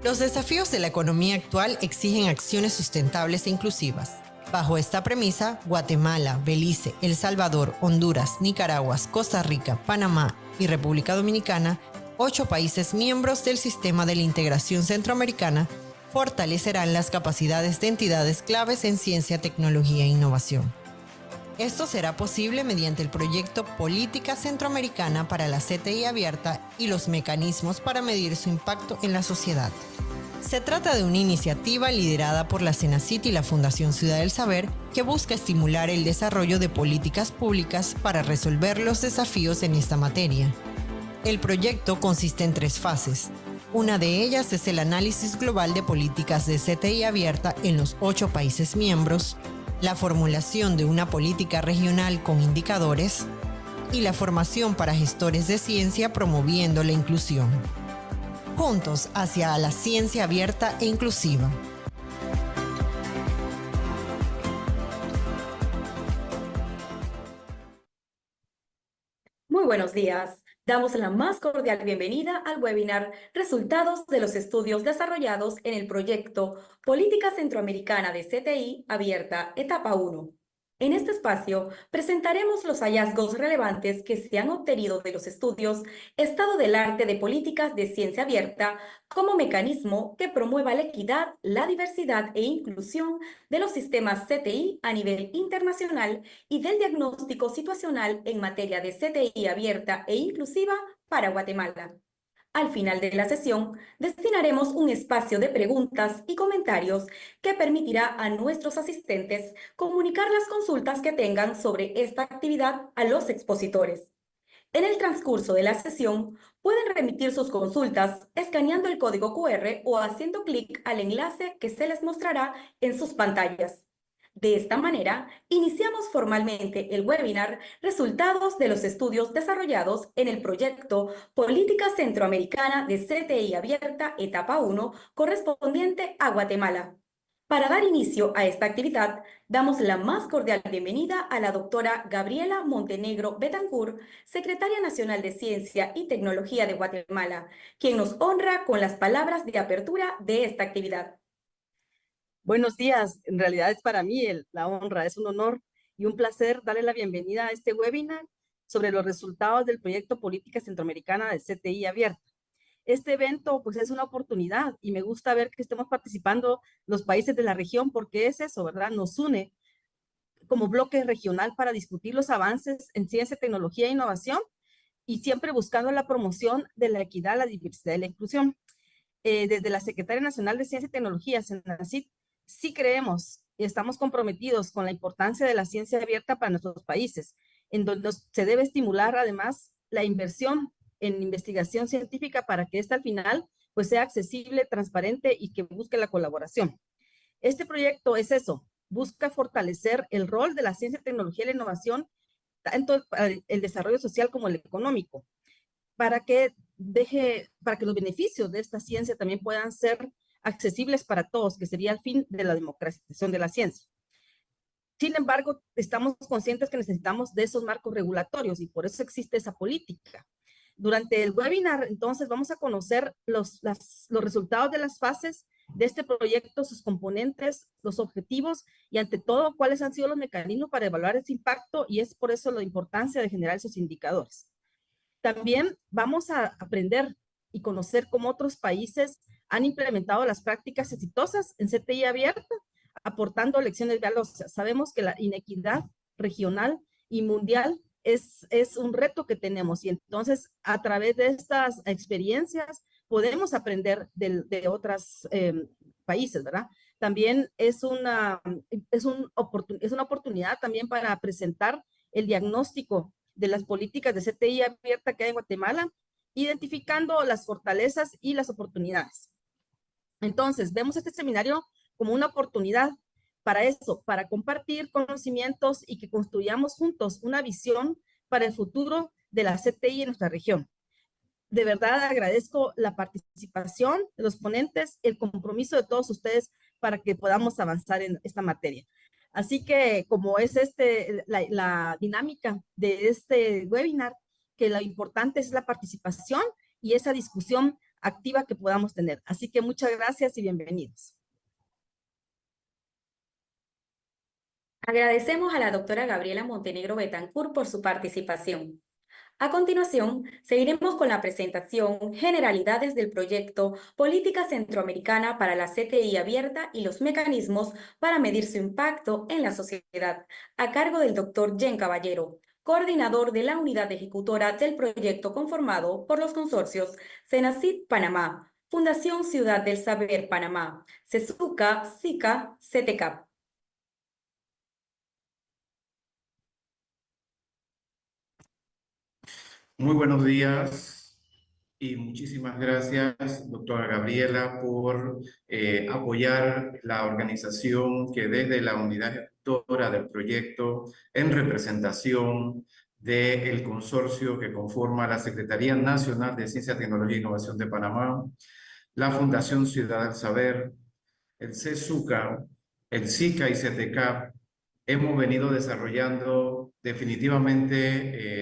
Los desafíos de la economía actual exigen acciones sustentables e inclusivas. Bajo esta premisa, Guatemala, Belice, El Salvador, Honduras, Nicaragua, Costa Rica, Panamá y República Dominicana, 8 países miembros del sistema de la integración centroamericana, fortalecerán las capacidades de entidades claves en ciencia, tecnología e innovación. Esto será posible mediante el proyecto Política Centroamericana para la CTI Abierta y los mecanismos para medir su impacto en la sociedad. Se trata de una iniciativa liderada por la CENACIT y la Fundación Ciudad del Saber que busca estimular el desarrollo de políticas públicas para resolver los desafíos en esta materia. El proyecto consiste en 3 fases. Una de ellas es el análisis global de políticas de CTI abierta en los 8 países miembros, la formulación de una política regional con indicadores y la formación para gestores de ciencia promoviendo la inclusión. Juntos hacia la ciencia abierta e inclusiva. Muy buenos días. Damos la más cordial bienvenida al webinar Resultados de los estudios desarrollados en el proyecto Política Centroamericana de CTI Abierta, etapa 1. En este espacio presentaremos los hallazgos relevantes que se han obtenido de los estudios Estado del Arte de Políticas de Ciencia Abierta como mecanismo que promueva la equidad, la diversidad e inclusión de los sistemas CTI a nivel internacional y del diagnóstico situacional en materia de CTI abierta e inclusiva para Guatemala. Al final de la sesión, destinaremos un espacio de preguntas y comentarios que permitirá a nuestros asistentes comunicar las consultas que tengan sobre esta actividad a los expositores. En el transcurso de la sesión, pueden remitir sus consultas escaneando el código QR o haciendo clic al enlace que se les mostrará en sus pantallas. De esta manera, iniciamos formalmente el webinar Resultados de los estudios desarrollados en el proyecto Política Centroamericana de CTI Abierta, etapa 1, correspondiente a Guatemala. Para dar inicio a esta actividad, damos la más cordial bienvenida a la doctora Gabriela Montenegro Betancourt, Secretaria Nacional de Ciencia y Tecnología de Guatemala, quien nos honra con las palabras de apertura de esta actividad. Buenos días, en realidad es para mí la honra, es un honor y un placer darle la bienvenida a este webinar sobre los resultados del proyecto Política Centroamericana de CTI Abierta. Este evento pues es una oportunidad y me gusta ver que estemos participando los países de la región porque es eso, ¿verdad? Nos une como bloque regional para discutir los avances en ciencia, tecnología e innovación y siempre buscando la promoción de la equidad, la diversidad y la inclusión. Desde la Secretaría Nacional de Ciencia y Tecnología, CENACIT, sí creemos y estamos comprometidos con la importancia de la ciencia abierta para nuestros países, en donde se debe estimular además la inversión en investigación científica para que esta al final pues sea accesible, transparente y que busque la colaboración. Este proyecto es eso, busca fortalecer el rol de la ciencia, tecnología y la innovación, tanto para el desarrollo social como el económico, para que los beneficios de esta ciencia también puedan ser accesibles para todos, que sería el fin de la democratización de la ciencia. Sin embargo, estamos conscientes que necesitamos de esos marcos regulatorios y por eso existe esa política. Durante el webinar, entonces, vamos a conocer los resultados de las fases de este proyecto, sus componentes, los objetivos y, ante todo, cuáles han sido los mecanismos para evaluar ese impacto y es por eso la importancia de generar esos indicadores. También vamos a aprender y conocer cómo otros países han implementado las prácticas exitosas en CTI abierta, aportando lecciones valiosas. Sabemos que la inequidad regional y mundial es un reto que tenemos y entonces a través de estas experiencias podemos aprender de otros países, ¿verdad? También es una oportunidad también para presentar el diagnóstico de las políticas de CTI abierta que hay en Guatemala, identificando las fortalezas y las oportunidades. Entonces, vemos este seminario como una oportunidad para eso, para compartir conocimientos y que construyamos juntos una visión para el futuro de la CTI en nuestra región. De verdad agradezco la participación de los ponentes, el compromiso de todos ustedes para que podamos avanzar en esta materia. Así que como es la dinámica de este webinar, que lo importante es la participación y esa discusión activa que podamos tener. Así que muchas gracias y bienvenidos. Agradecemos a la doctora Gabriela Montenegro Betancourt por su participación. A continuación, seguiremos con la presentación Generalidades del proyecto Política Centroamericana para la CTI Abierta y los mecanismos para medir su impacto en la sociedad, a cargo del doctor Jen Caballero, coordinador de la unidad ejecutora del proyecto conformado por los consorcios CENACIT Panamá, Fundación Ciudad del Saber Panamá, CESUCA, SICA, CETECAP. Muy buenos días y muchísimas gracias, doctora Gabriela, por apoyar la organización que desde la unidad ejecutora del proyecto, en representación del consorcio que conforma la Secretaría Nacional de Ciencia, Tecnología e Innovación de Panamá, la Fundación Ciudad del Saber, el CESUCA, el SICA y CETECAP, hemos venido desarrollando definitivamente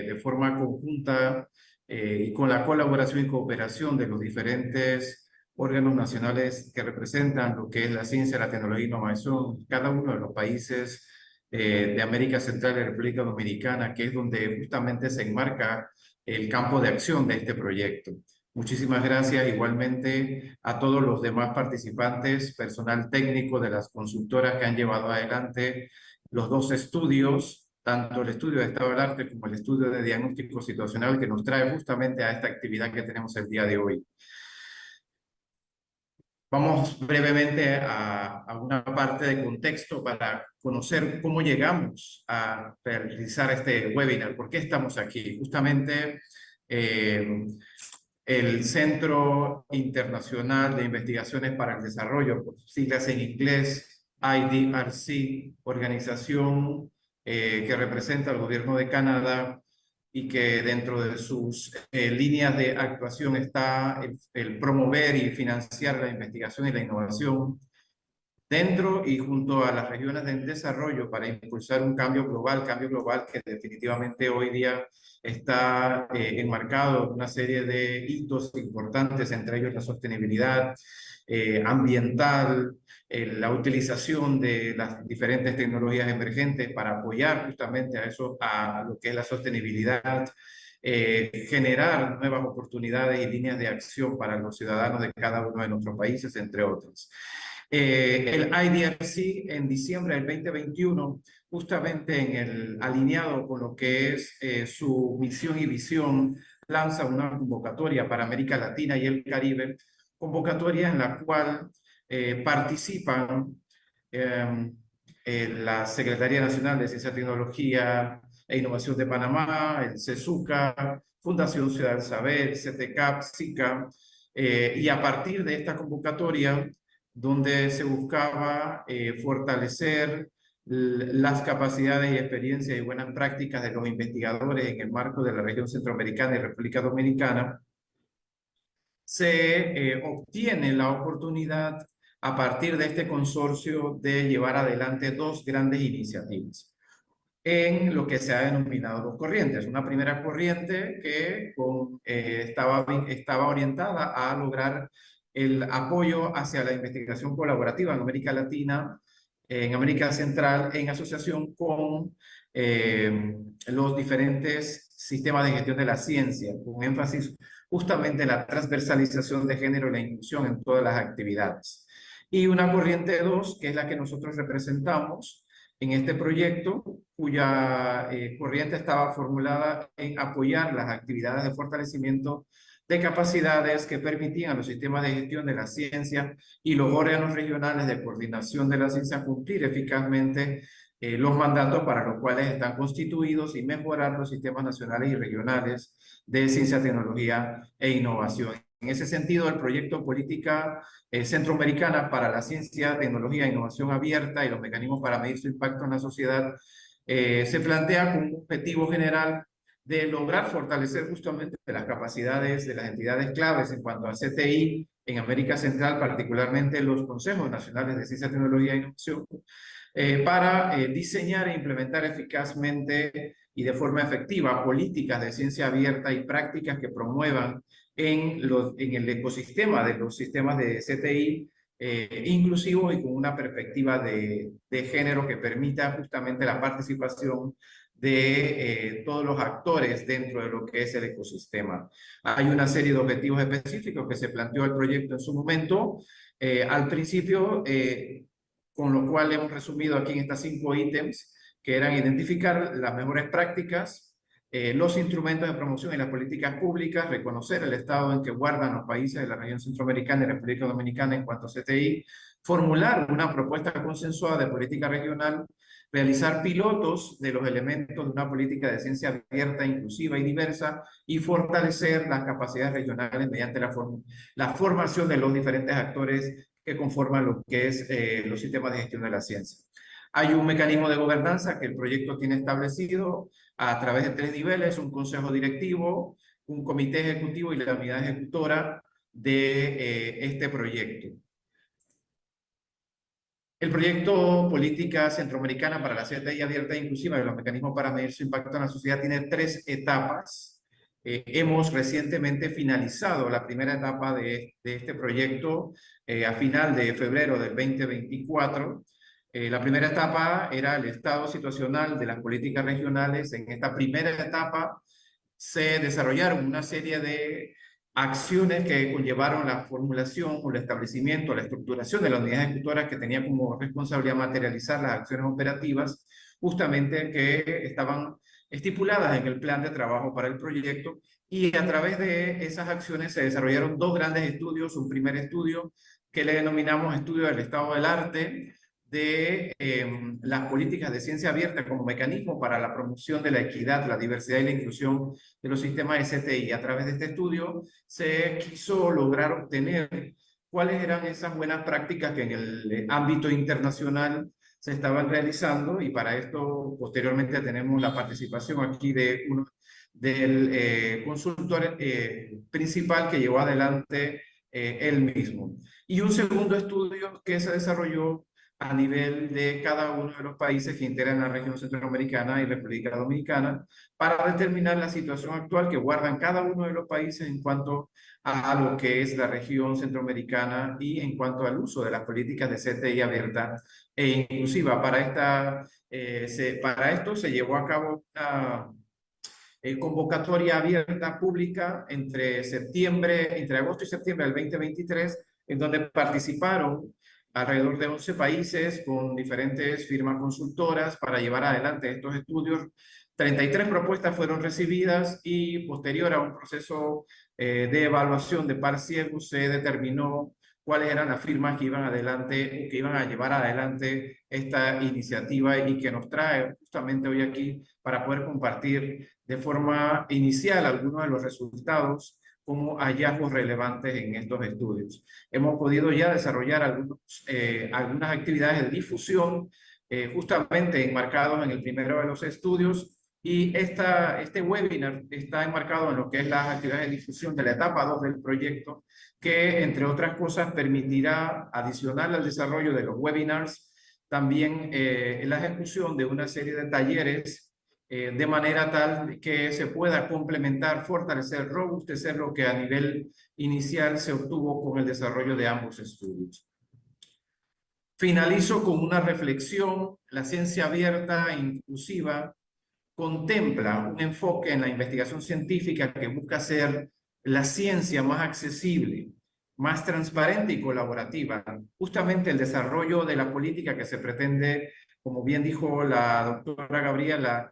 de forma conjunta y con la colaboración y cooperación de los diferentes órganos nacionales que representan lo que es la ciencia, la tecnología e innovación, cada uno de los países de América Central y República Dominicana, que es donde justamente se enmarca el campo de acción de este proyecto. Muchísimas gracias igualmente a todos los demás participantes, personal técnico de las consultoras que han llevado adelante los dos estudios, tanto el estudio de estado del arte como el estudio de diagnóstico situacional que nos trae justamente a esta actividad que tenemos el día de hoy. Vamos brevemente a una parte de contexto para conocer cómo llegamos a realizar este webinar, por qué estamos aquí. Justamente el Centro Internacional de Investigaciones para el Desarrollo, por sus siglas en inglés, IDRC, organización que representa al gobierno de Canadá y que dentro de sus líneas de actuación está el promover y financiar la investigación y la innovación dentro y junto a las regiones del desarrollo para impulsar un cambio global que definitivamente hoy día está enmarcado en una serie de hitos importantes, entre ellos la sostenibilidad ambiental, la utilización de las diferentes tecnologías emergentes para apoyar justamente a eso, a lo que es la sostenibilidad, generar nuevas oportunidades y líneas de acción para los ciudadanos de cada uno de nuestros países, entre otros. El IDRC en diciembre del 2021, justamente alineado con lo que es su misión y visión, lanza una convocatoria para América Latina y el Caribe, convocatoria en la cual participan la Secretaría Nacional de Ciencia, Tecnología e Innovación de Panamá, el CESUCA, Fundación Ciudad del Saber, CETECAP, SICA, y a partir de esta convocatoria, donde se buscaba fortalecer las capacidades y experiencias y buenas prácticas de los investigadores en el marco de la región centroamericana y República Dominicana, se obtiene la oportunidad a partir de este consorcio de llevar adelante dos grandes iniciativas en lo que se ha denominado dos corrientes. Una primera corriente que estaba orientada a lograr el apoyo hacia la investigación colaborativa en América Latina, en América Central, en asociación con los diferentes sistemas de gestión de la ciencia, con énfasis justamente en la transversalización de género y la inclusión en todas las actividades. Y una corriente 2, que es la que nosotros representamos en este proyecto, cuya corriente estaba formulada en apoyar las actividades de fortalecimiento de capacidades que permitían a los sistemas de gestión de la ciencia y los órganos regionales de coordinación de la ciencia cumplir eficazmente los mandatos para los cuales están constituidos y mejorar los sistemas nacionales y regionales de ciencia, tecnología e innovación. En ese sentido, el proyecto Política Centroamericana para la Ciencia, Tecnología e Innovación Abierta y los mecanismos para medir su impacto en la sociedad se plantea como un objetivo general de lograr fortalecer justamente las capacidades de las entidades claves en cuanto a CTI en América Central, particularmente los Consejos Nacionales de Ciencia, Tecnología e Innovación, para diseñar e implementar eficazmente y de forma efectiva políticas de ciencia abierta y prácticas que promuevan en el ecosistema de los sistemas de CTI inclusivos y con una perspectiva de género que permita justamente la participación de todos los actores dentro de lo que es el ecosistema. Hay una serie de objetivos específicos que se planteó el proyecto en su momento. Al principio, con lo cual hemos resumido aquí en estas 5 ítems, que eran identificar las mejores prácticas, los instrumentos de promoción y las políticas públicas, reconocer el estado en que guardan los países de la región centroamericana y República Dominicana en cuanto a CTI, formular una propuesta consensuada de política regional, realizar pilotos de los elementos de una política de ciencia abierta, inclusiva y diversa, y fortalecer las capacidades regionales mediante la formación de los diferentes actores que conforman lo que es los sistemas de gestión de la ciencia. Hay un mecanismo de gobernanza que el proyecto tiene establecido a través de 3 niveles, un consejo directivo, un comité ejecutivo y la unidad ejecutora de este proyecto. El proyecto Política Centroamericana para la CTI Abierta e Inclusiva y los mecanismos para medir su impacto en la sociedad tiene 3 etapas. Hemos recientemente finalizado la primera etapa de este proyecto a final de febrero del 2024. La primera etapa era el estado situacional de las políticas regionales. En esta primera etapa se desarrollaron una serie de acciones que conllevaron la formulación o el establecimiento, la estructuración de la unidad ejecutora que tenía como responsabilidad materializar las acciones operativas justamente que estaban estipuladas en el plan de trabajo para el proyecto, y a través de esas acciones se desarrollaron 2 grandes estudios. Un primer estudio que le denominamos estudio del estado del arte de las políticas de ciencia abierta como mecanismo para la promoción de la equidad, la diversidad y la inclusión de los sistemas de CTI. A través de este estudio se quiso lograr obtener cuáles eran esas buenas prácticas que en el ámbito internacional se estaban realizando, y para esto posteriormente tenemos la participación aquí del consultor principal que llevó adelante él mismo. Y un segundo estudio que se desarrolló a nivel de cada uno de los países que integran la región centroamericana y República Dominicana para determinar la situación actual que guardan cada uno de los países en cuanto a lo que es la región centroamericana y en cuanto al uso de las políticas de CTI abierta e inclusiva. Para esto se llevó a cabo una convocatoria abierta pública entre agosto y septiembre del 2023, en donde participaron alrededor de 11 países con diferentes firmas consultoras para llevar adelante estos estudios. 33 propuestas fueron recibidas y posterior a un proceso de evaluación de par ciego se determinó cuáles eran las firmas que iban a llevar adelante esta iniciativa y que nos trae justamente hoy aquí para poder compartir de forma inicial algunos de los resultados como hallazgos relevantes en estos estudios. Hemos podido ya desarrollar algunas actividades de difusión justamente enmarcados en el primero de los estudios, y este webinar está enmarcado en lo que es las actividades de difusión de la etapa 2 del proyecto, que entre otras cosas permitirá, adicional al desarrollo de los webinars, también la ejecución de una serie de talleres de manera tal que se pueda complementar, fortalecer, robustecer lo que a nivel inicial se obtuvo con el desarrollo de ambos estudios. Finalizo con una reflexión. La ciencia abierta e inclusiva contempla un enfoque en la investigación científica que busca hacer la ciencia más accesible, más transparente y colaborativa. Justamente el desarrollo de la política que se pretende, como bien dijo la doctora Gabriela,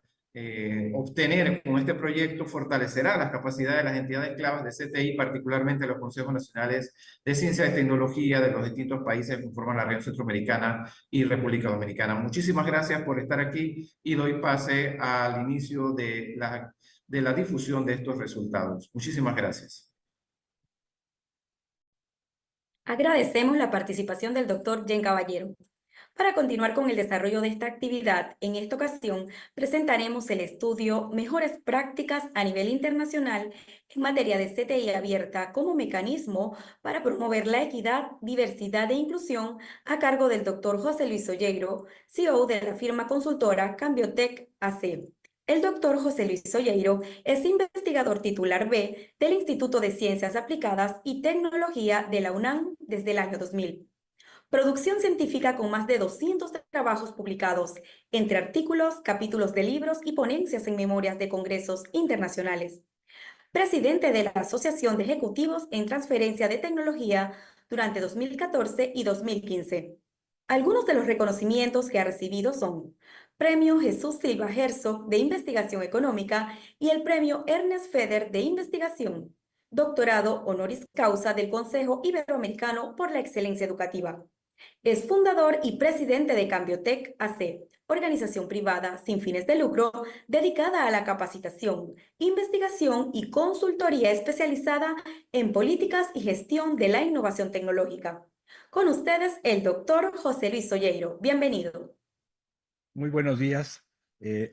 obtener con este proyecto fortalecerá las capacidades de las entidades claves de CTI, particularmente los consejos nacionales de ciencia y tecnología de los distintos países que conforman la región centroamericana y República Dominicana. Muchísimas gracias por estar aquí y doy pase al inicio de la difusión de estos resultados. Muchísimas gracias. Agradecemos la participación del doctor Jen Caballero. Para continuar con el desarrollo de esta actividad, en esta ocasión presentaremos el estudio Mejores prácticas a nivel internacional en materia de CTI abierta como mecanismo para promover la equidad, diversidad e inclusión, a cargo del doctor José Luis Olleiro, CEO de la firma consultora Cambiotec AC. El doctor José Luis Solleiro es investigador titular B del Instituto de Ciencias Aplicadas y Tecnología de la UNAM desde el año 2000. Producción científica con más de 200 trabajos publicados, entre artículos, capítulos de libros y ponencias en memorias de congresos internacionales. Presidente de la Asociación de Ejecutivos en Transferencia de Tecnología durante 2014 y 2015. Algunos de los reconocimientos que ha recibido son Premio Jesús Silva Herzog de Investigación Económica y el Premio Ernest Feder de Investigación, Doctorado Honoris Causa del Consejo Iberoamericano por la Excelencia Educativa. Es fundador y presidente de Cambiotec AC, organización privada sin fines de lucro dedicada a la capacitación, investigación y consultoría especializada en políticas y gestión de la innovación tecnológica. Con ustedes, el doctor José Luis Solleiro. Bienvenido. Muy buenos días.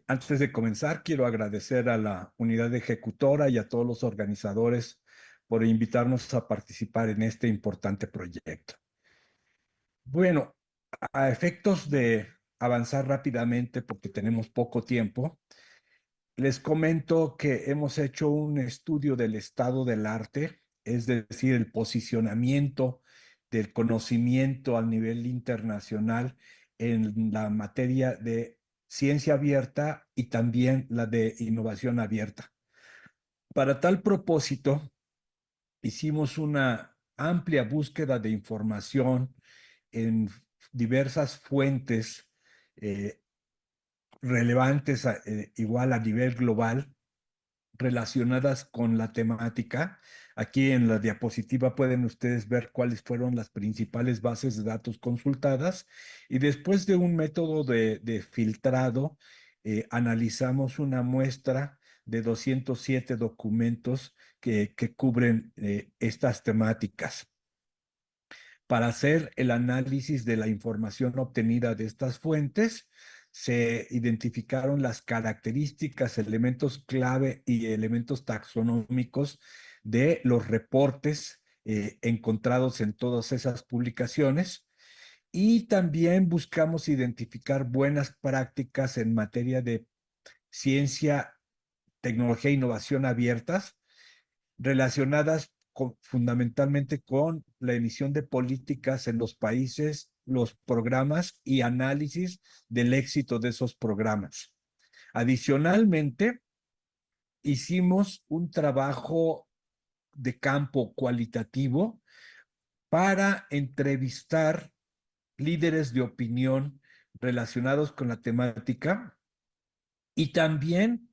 Antes de comenzar, quiero agradecer a la unidad ejecutora y a todos los organizadores por invitarnos a participar en este importante proyecto. Bueno, a efectos de avanzar rápidamente, porque tenemos poco tiempo, les comento que hemos hecho un estudio del estado del arte, es decir, el posicionamiento del conocimiento a nivel internacional en la materia de ciencia abierta y también la de innovación abierta. Para tal propósito, hicimos una amplia búsqueda de información en diversas fuentes relevantes igual a nivel global relacionadas con la temática. Aquí en la diapositiva pueden ustedes ver cuáles fueron las principales bases de datos consultadas y después de un método de filtrado analizamos una muestra de 207 documentos que cubren estas temáticas. Para hacer el análisis de la información obtenida de estas fuentes, se identificaron las características, elementos clave y elementos taxonómicos de los reportes encontrados en todas esas publicaciones. Y también buscamos identificar buenas prácticas en materia de ciencia, tecnología e innovación abiertas, relacionadas fundamentalmente con la emisión de políticas en los países, los programas y análisis del éxito de esos programas. Adicionalmente, hicimos un trabajo de campo cualitativo para entrevistar líderes de opinión relacionados con la temática y también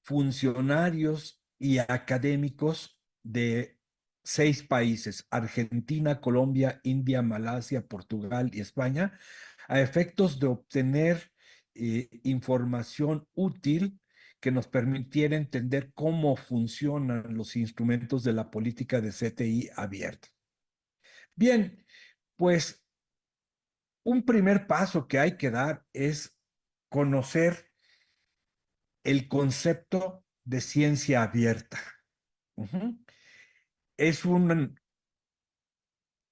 funcionarios y académicos de 6 países: Argentina, Colombia, India, Malasia, Portugal y España, a efectos de obtener información útil que nos permitiera entender cómo funcionan los instrumentos de la política de CTI abierta. Bien, pues un primer paso que hay que dar es conocer el concepto de ciencia abierta. Es un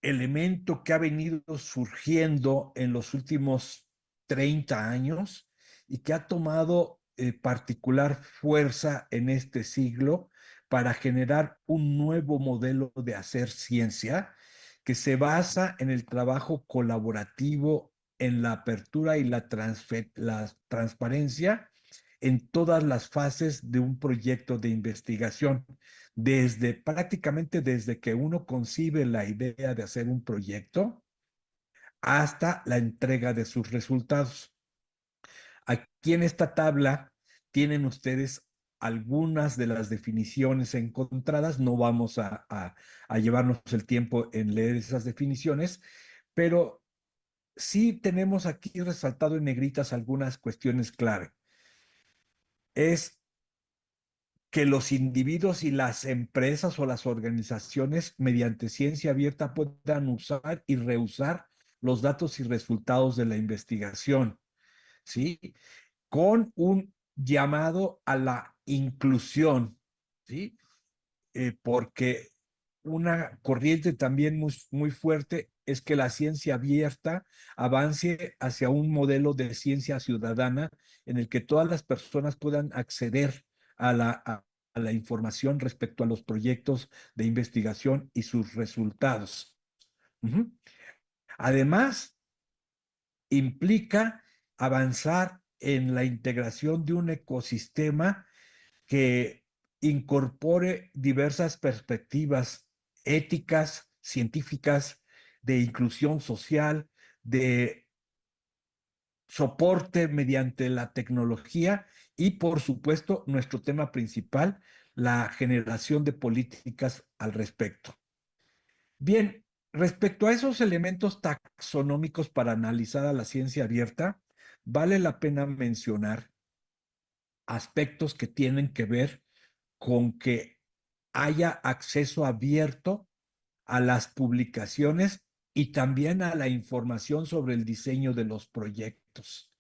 elemento que ha venido surgiendo en los últimos 30 años y que ha tomado particular fuerza en este siglo para generar un nuevo modelo de hacer ciencia que se basa en el trabajo colaborativo, en la apertura y la transparencia en todas las fases de un proyecto de investigación, prácticamente desde que uno concibe la idea de hacer un proyecto hasta la entrega de sus resultados. Aquí en esta tabla tienen ustedes algunas de las definiciones encontradas. No vamos a llevarnos el tiempo en leer esas definiciones, pero sí tenemos aquí resaltado en negritas algunas cuestiones clave. Es que los individuos y las empresas o las organizaciones mediante ciencia abierta puedan usar y reusar los datos y resultados de la investigación, ¿sí? Con un llamado a la inclusión, ¿sí? Porque una corriente también muy fuerte es que la ciencia abierta avance hacia un modelo de ciencia ciudadana en el que todas las personas puedan acceder a la información respecto a los proyectos de investigación y sus resultados. Ujú. Además, implica avanzar en la integración de un ecosistema que incorpore diversas perspectivas éticas, científicas, de inclusión social, de soporte mediante la tecnología y, por supuesto, nuestro tema principal, la generación de políticas al respecto. Bien, respecto a esos elementos taxonómicos para analizar a la ciencia abierta, vale la pena mencionar aspectos que tienen que ver con que haya acceso abierto a las publicaciones y también a la información sobre el diseño de los proyectos.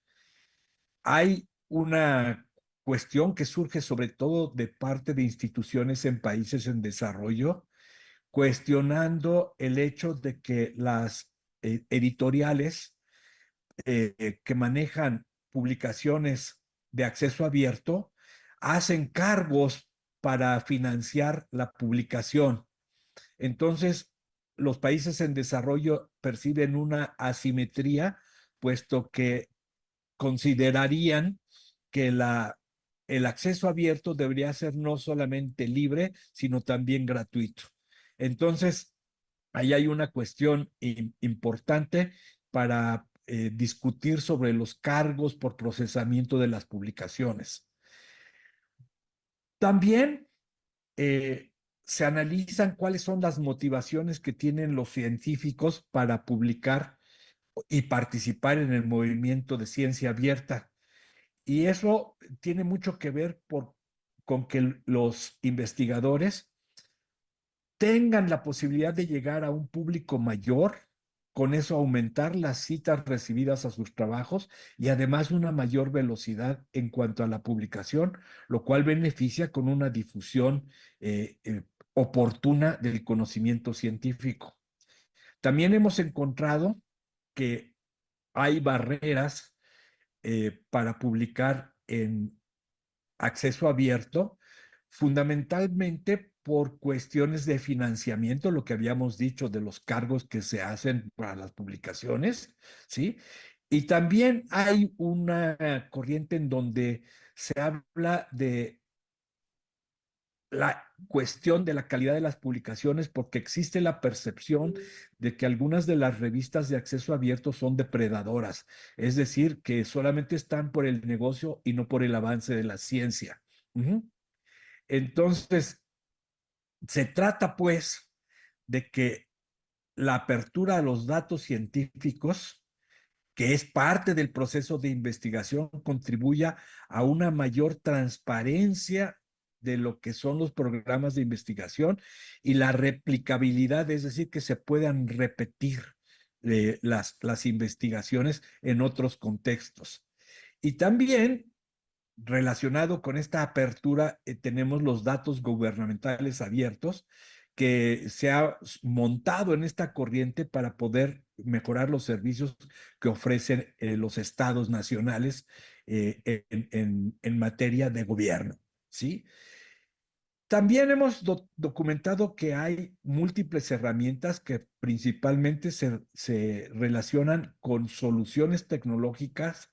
Hay una cuestión que surge sobre todo de parte de instituciones en países en desarrollo, cuestionando el hecho de que las editoriales que manejan publicaciones de acceso abierto hacen cargos para financiar la publicación. Entonces, los países en desarrollo perciben una asimetría, puesto que considerarían que el acceso abierto debería ser no solamente libre, sino también gratuito. Entonces, ahí hay una cuestión importante para discutir sobre los cargos por procesamiento de las publicaciones. También se analizan cuáles son las motivaciones que tienen los científicos para publicar y participar en el movimiento de ciencia abierta. Y eso tiene mucho que ver con que los investigadores tengan la posibilidad de llegar a un público mayor, con eso aumentar las citas recibidas a sus trabajos y además una mayor velocidad en cuanto a la publicación, lo cual beneficia con una difusión oportuna del conocimiento científico. También hemos encontrado que hay barreras para publicar en acceso abierto, fundamentalmente por cuestiones de financiamiento, lo que habíamos dicho de los cargos que se hacen para las publicaciones, ¿sí? Y también hay una corriente en donde se habla de la cuestión de la calidad de las publicaciones, porque existe la percepción de que algunas de las revistas de acceso abierto son depredadoras, es decir, que solamente están por el negocio y no por el avance de la ciencia. Entonces, se trata pues de que la apertura a los datos científicos, que es parte del proceso de investigación, contribuya a una mayor transparencia de lo que son los programas de investigación y la replicabilidad, es decir, que se puedan repetir las investigaciones en otros contextos. Y también relacionado con esta apertura, tenemos los datos gubernamentales abiertos que se ha montado en esta corriente para poder mejorar los servicios que ofrecen los estados nacionales en materia de gobierno, ¿sí? También hemos documentado que hay múltiples herramientas que principalmente se relacionan con soluciones tecnológicas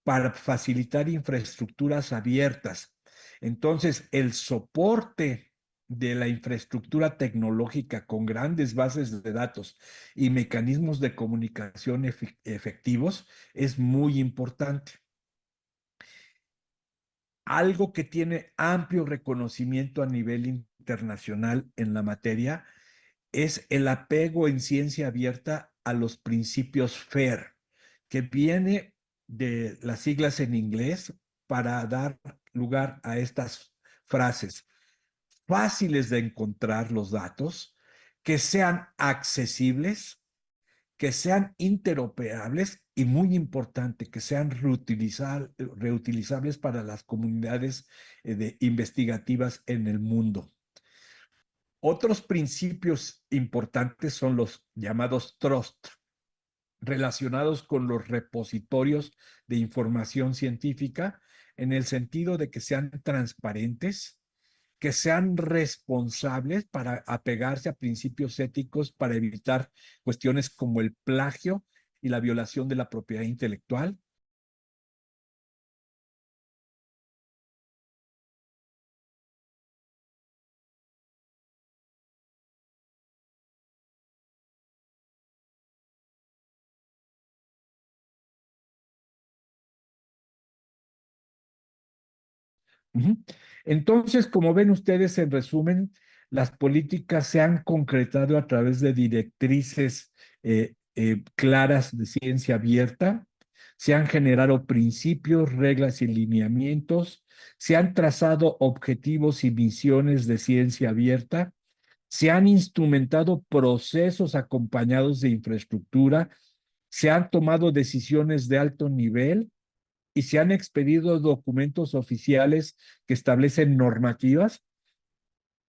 para facilitar infraestructuras abiertas. Entonces, el soporte de la infraestructura tecnológica con grandes bases de datos y mecanismos de comunicación efectivos es muy importante. Algo que tiene amplio reconocimiento a nivel internacional en la materia es el apego en ciencia abierta a los principios FAIR, que viene de las siglas en inglés para dar lugar a estas frases: fáciles de encontrar los datos, que sean accesibles, que sean interoperables y, muy importante, que sean reutilizables para las comunidades investigativas en el mundo. Otros principios importantes son los llamados trust, relacionados con los repositorios de información científica, en el sentido de que sean transparentes, que sean responsables para apegarse a principios éticos para evitar cuestiones como el plagio y la violación de la propiedad intelectual. Entonces, como ven ustedes, en resumen, las políticas se han concretado a través de directrices claras de ciencia abierta, se han generado principios, reglas y lineamientos, se han trazado objetivos y misiones de ciencia abierta, se han instrumentado procesos acompañados de infraestructura, se han tomado decisiones de alto nivel y se han expedido documentos oficiales que establecen normativas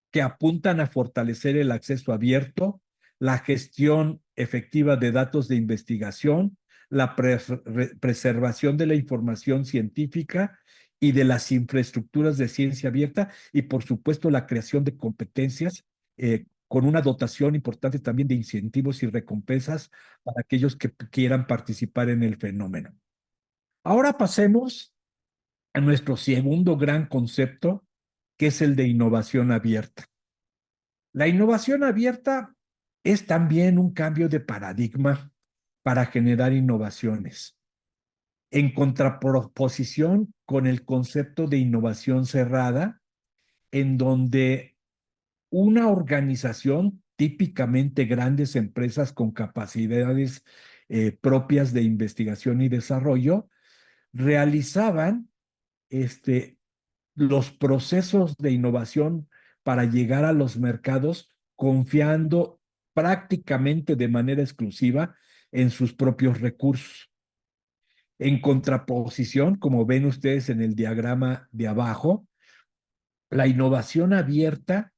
que apuntan a fortalecer el acceso abierto, la gestión efectiva de datos de investigación, la preservación de la información científica y de las infraestructuras de ciencia abierta y, por supuesto, la creación de competencias con una dotación importante también de incentivos y recompensas para aquellos que quieran participar en el fenómeno. Ahora pasemos a nuestro segundo gran concepto, que es el de innovación abierta. La innovación abierta es también un cambio de paradigma para generar innovaciones, en contraposición con el concepto de innovación cerrada, en donde una organización, típicamente grandes empresas con capacidades propias de investigación y desarrollo, realizaban los procesos de innovación para llegar a los mercados confiando prácticamente de manera exclusiva en sus propios recursos. En contraposición, como ven ustedes en el diagrama de abajo, la innovación abierta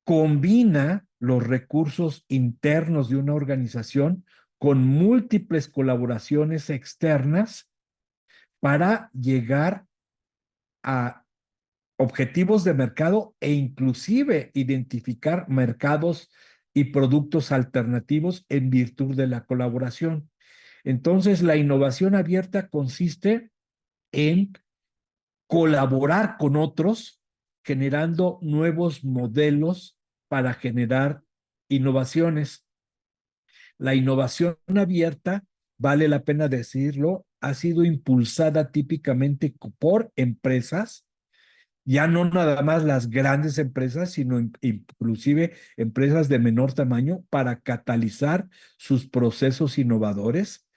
combina los recursos internos de una organización con múltiples colaboraciones externas para llegar a objetivos de mercado e inclusive identificar mercados y productos alternativos en virtud de la colaboración. Entonces, la innovación abierta consiste en colaborar con otros, generando nuevos modelos para generar innovaciones. La innovación abierta, vale la pena decirlo, ha sido impulsada típicamente por empresas, ya no nada más las grandes empresas, sino inclusive empresas de menor tamaño para catalizar sus procesos innovadores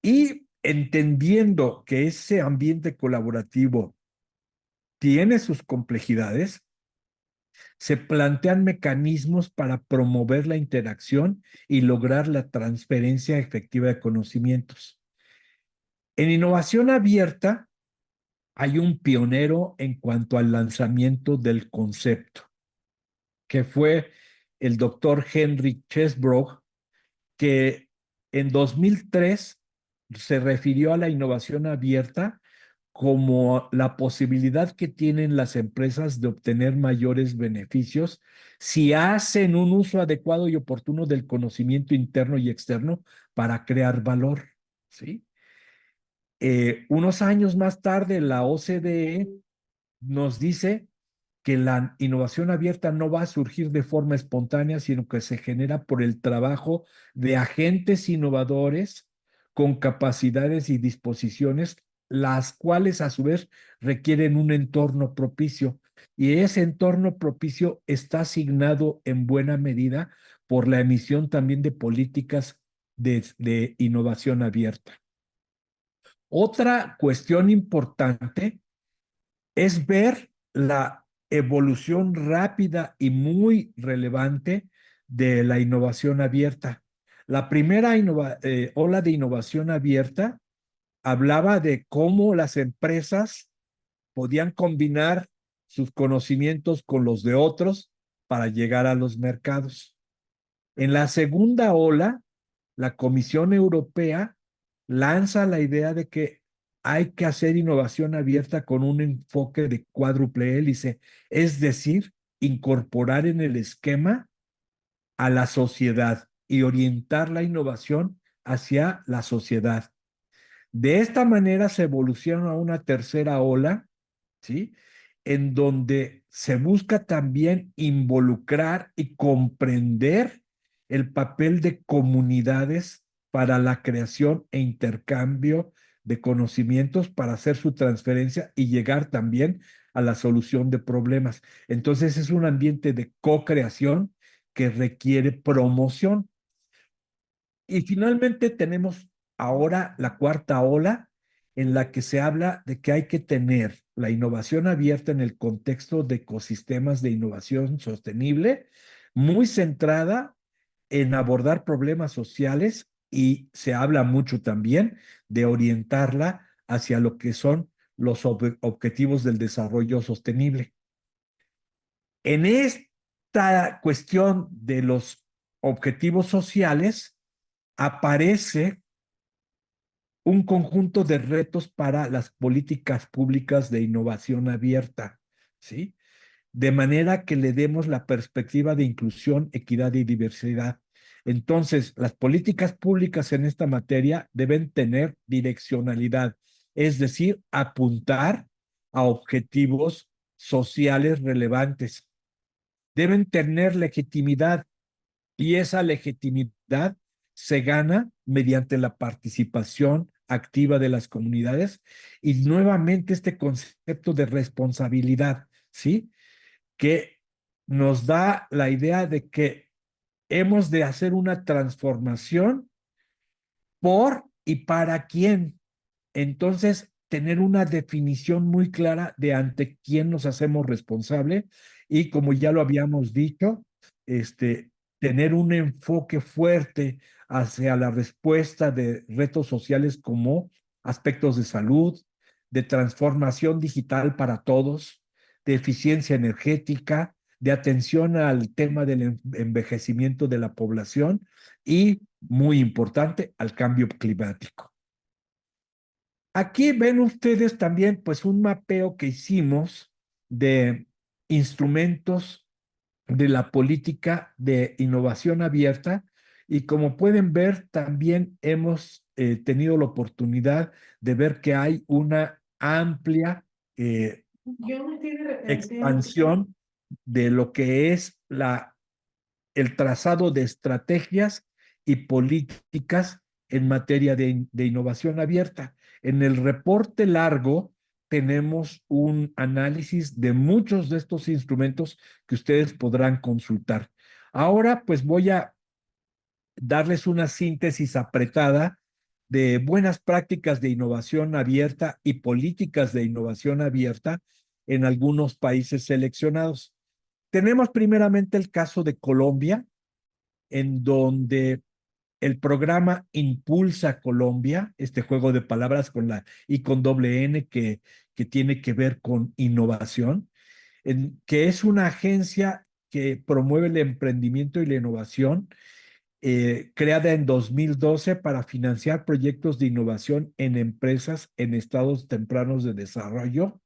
y entendiendo que ese ambiente colaborativo tiene sus complejidades, se plantean mecanismos para promover la interacción y lograr la transferencia efectiva de conocimientos. En innovación abierta, hay un pionero en cuanto al lanzamiento del concepto, que fue el doctor Henry Chesbrough, que en 2003 se refirió a la innovación abierta como la posibilidad que tienen las empresas de obtener mayores beneficios si hacen un uso adecuado y oportuno del conocimiento interno y externo para crear valor, ¿sí? Unos años más tarde, la OCDE nos dice que la innovación abierta no va a surgir de forma espontánea, sino que se genera por el trabajo de agentes innovadores con capacidades y disposiciones, las cuales a su vez requieren un entorno propicio. Y ese entorno propicio está asignado en buena medida por la emisión también de políticas de innovación abierta. Otra cuestión importante es ver la evolución rápida y muy relevante de la innovación abierta. La primera ola de innovación abierta hablaba de cómo las empresas podían combinar sus conocimientos con los de otros para llegar a los mercados. En la segunda ola, la Comisión Europea lanza la idea de que hay que hacer innovación abierta con un enfoque de cuádruple hélice, es decir, incorporar en el esquema a la sociedad y orientar la innovación hacia la sociedad. De esta manera se evoluciona a una tercera ola, ¿sí? En donde se busca también involucrar y comprender el papel de comunidades para la creación e intercambio de conocimientos para hacer su transferencia y llegar también a la solución de problemas. Entonces es un ambiente de co-creación que requiere promoción. Y finalmente tenemos ahora la cuarta ola en la que se habla de que hay que tener la innovación abierta en el contexto de ecosistemas de innovación sostenible, muy centrada en abordar problemas sociales y se habla mucho también de orientarla hacia lo que son los objetivos del desarrollo sostenible. En esta cuestión de los objetivos sociales aparece un conjunto de retos para las políticas públicas de innovación abierta, ¿sí? De manera que le demos la perspectiva de inclusión, equidad y diversidad. Entonces, las políticas públicas en esta materia deben tener direccionalidad, es decir, apuntar a objetivos sociales relevantes. Deben tener legitimidad y esa legitimidad se gana mediante la participación activa de las comunidades y nuevamente este concepto de responsabilidad, ¿sí? Que nos da la idea de que hemos de hacer una transformación por y para quién. Entonces, tener una definición muy clara de ante quién nos hacemos responsable y como ya lo habíamos dicho, tener un enfoque fuerte hacia la respuesta de retos sociales como aspectos de salud, de transformación digital para todos, de eficiencia energética, de atención al tema del envejecimiento de la población y, muy importante, al cambio climático. Aquí ven ustedes también pues un mapeo que hicimos de instrumentos de la política de innovación abierta y como pueden ver también hemos tenido la oportunidad de ver que hay una amplia expansión de lo que es el trazado de estrategias y políticas en materia de innovación abierta. En el reporte largo tenemos un análisis de muchos de estos instrumentos que ustedes podrán consultar. Ahora, pues voy a darles una síntesis apretada de buenas prácticas de innovación abierta y políticas de innovación abierta en algunos países seleccionados. Tenemos primeramente el caso de Colombia, en donde el programa Impulsa Colombia, este juego de palabras con la y con doble N que tiene que ver con innovación, que es una agencia que promueve el emprendimiento y la innovación, creada en 2012 para financiar proyectos de innovación en empresas en estados tempranos de desarrollo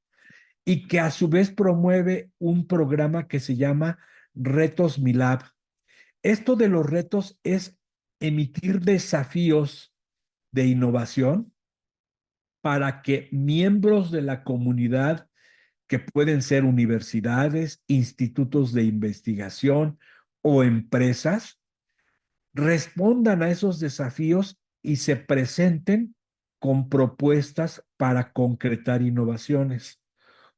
y que a su vez promueve un programa que se llama Retos Milab. Esto de los retos es emitir desafíos de innovación para que miembros de la comunidad, que pueden ser universidades, institutos de investigación o empresas, respondan a esos desafíos y se presenten con propuestas para concretar innovaciones.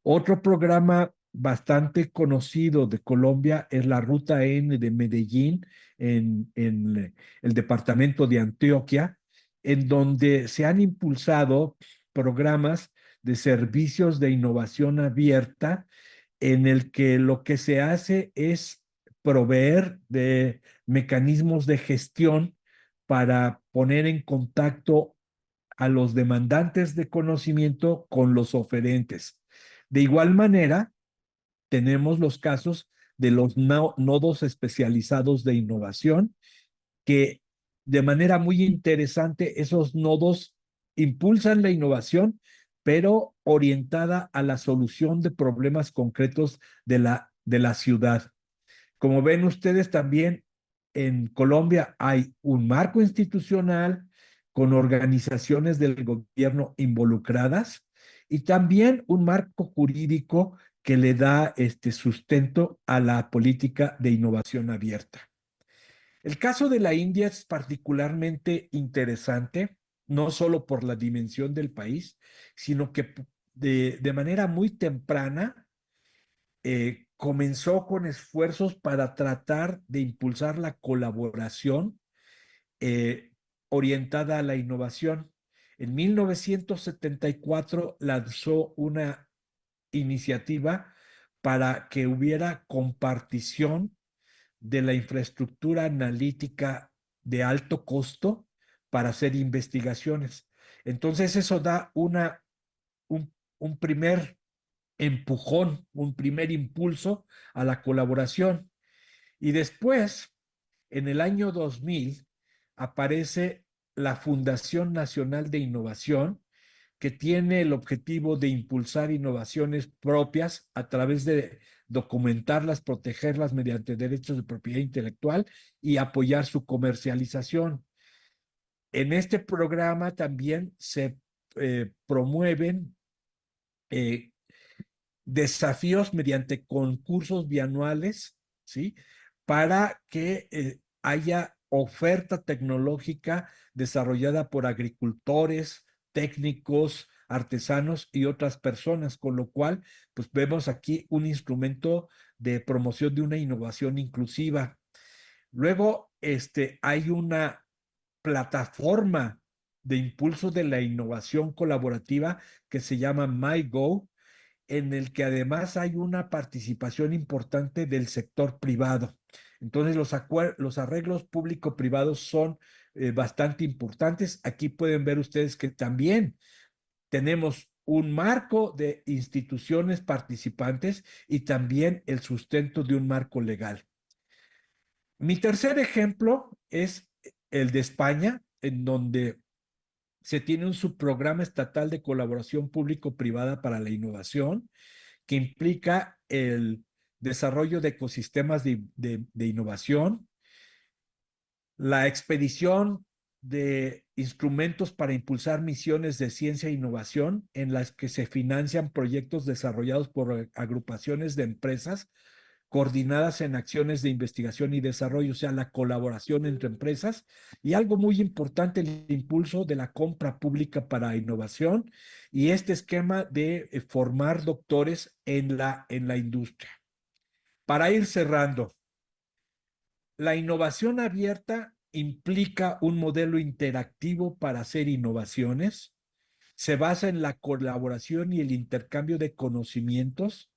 Otro programa bastante conocido de Colombia es la Ruta N de Medellín en el departamento de Antioquia, en donde se han impulsado programas de servicios de innovación abierta en el que lo que se hace es proveer de mecanismos de gestión para poner en contacto a los demandantes de conocimiento con los oferentes. De igual manera, tenemos los casos de los nodos especializados de innovación, que de manera muy interesante esos nodos impulsan la innovación, pero orientada a la solución de problemas concretos de la ciudad. Como ven ustedes, también en Colombia hay un marco institucional con organizaciones del gobierno involucradas y también un marco jurídico que le da sustento a la política de innovación abierta. El caso de la India es particularmente interesante, no solo por la dimensión del país, sino que de manera muy temprana comenzó con esfuerzos para tratar de impulsar la colaboración eh, orientada a la innovación. En 1974 lanzó una iniciativa para que hubiera compartición de la infraestructura analítica de alto costo para hacer investigaciones. Entonces eso da un primer empujón, un primer impulso a la colaboración. Y después, en el año 2000, aparece la Fundación Nacional de Innovación, que tiene el objetivo de impulsar innovaciones propias a través de documentarlas, protegerlas mediante derechos de propiedad intelectual y apoyar su comercialización. En este programa también se promueven desafíos mediante concursos bianuales, ¿sí? Para que haya oferta tecnológica desarrollada por agricultores, técnicos, artesanos y otras personas, con lo cual, pues vemos aquí un instrumento de promoción de una innovación inclusiva. Luego, hay una plataforma de impulso de la innovación colaborativa que se llama MyGo, en el que además hay una participación importante del sector privado. Entonces, los arreglos público-privados son bastante importantes. Aquí pueden ver ustedes que también tenemos un marco de instituciones participantes y también el sustento de un marco legal. Mi tercer ejemplo es el de España, en donde se tiene un subprograma estatal de colaboración público-privada para la innovación, que implica el desarrollo de ecosistemas de innovación, la expedición de instrumentos para impulsar misiones de ciencia e innovación en las que se financian proyectos desarrollados por agrupaciones de empresas coordinadas en acciones de investigación y desarrollo, o sea, la colaboración entre empresas, y algo muy importante, el impulso de la compra pública para innovación y este esquema de formar doctores en la industria. Para ir cerrando, la innovación abierta implica un modelo interactivo para hacer innovaciones, se basa en la colaboración y el intercambio de conocimientos,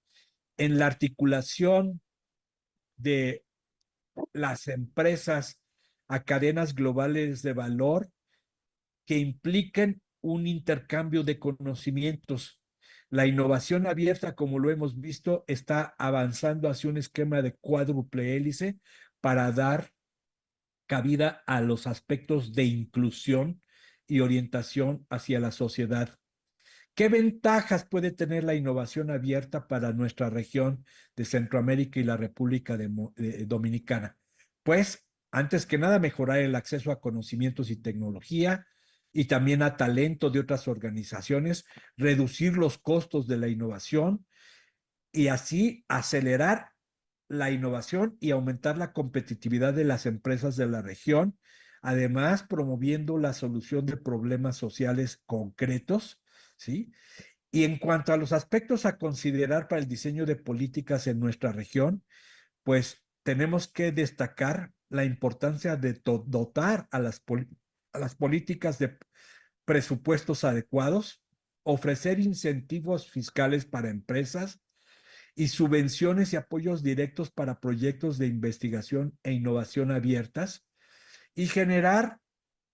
en la articulación de las empresas a cadenas globales de valor que impliquen un intercambio de conocimientos. La innovación abierta, como lo hemos visto, está avanzando hacia un esquema de cuádruple hélice para dar cabida a los aspectos de inclusión y orientación hacia la sociedad. ¿Qué ventajas puede tener la innovación abierta para nuestra región de Centroamérica y la República Dominicana? Pues, antes que nada, mejorar el acceso a conocimientos y tecnología y también a talento de otras organizaciones, reducir los costos de la innovación y así acelerar la innovación y aumentar la competitividad de las empresas de la región, además promoviendo la solución de problemas sociales concretos, ¿sí? Y en cuanto a los aspectos a considerar para el diseño de políticas en nuestra región, pues tenemos que destacar la importancia de dotar a las políticas de presupuestos adecuados, ofrecer incentivos fiscales para empresas y subvenciones y apoyos directos para proyectos de investigación e innovación abiertas y generar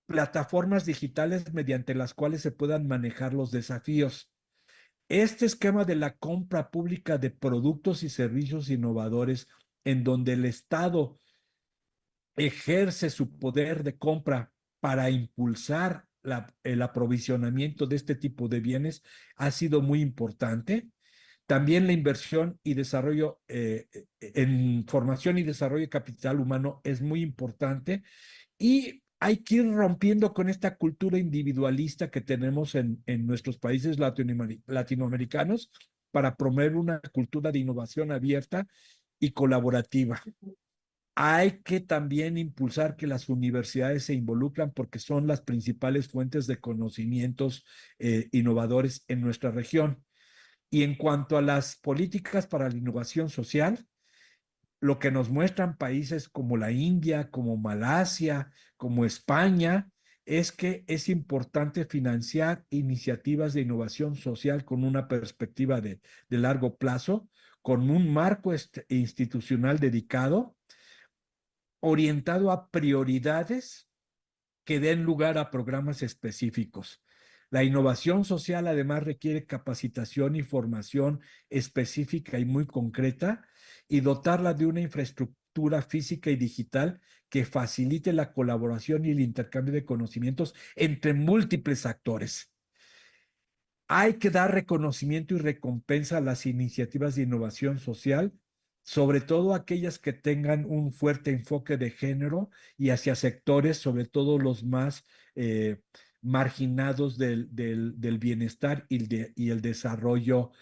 plataformas digitales mediante las cuales se puedan manejar los desafíos. Este esquema de la compra pública de productos y servicios innovadores en donde el Estado ejerce su poder de compra para impulsar el aprovisionamiento de este tipo de bienes ha sido muy importante. También la inversión y desarrollo en formación y desarrollo de capital humano es muy importante y hay que ir rompiendo con esta cultura individualista que tenemos en nuestros países latinoamericanos para promover una cultura de innovación abierta y colaborativa. Hay que también impulsar que las universidades se involucran porque son las principales fuentes de conocimientos innovadores en nuestra región. Y en cuanto a las políticas para la innovación social, lo que nos muestran países como la India, como Malasia, como España, es que es importante financiar iniciativas de innovación social con una perspectiva de largo plazo, con un marco institucional dedicado, orientado a prioridades que den lugar a programas específicos. La innovación social además requiere capacitación y formación específica y muy concreta y dotarla de una infraestructura física y digital que facilite la colaboración y el intercambio de conocimientos entre múltiples actores. Hay que dar reconocimiento y recompensa a las iniciativas de innovación social, sobre todo aquellas que tengan un fuerte enfoque de género y hacia sectores, sobre todo los más marginados del bienestar y el desarrollo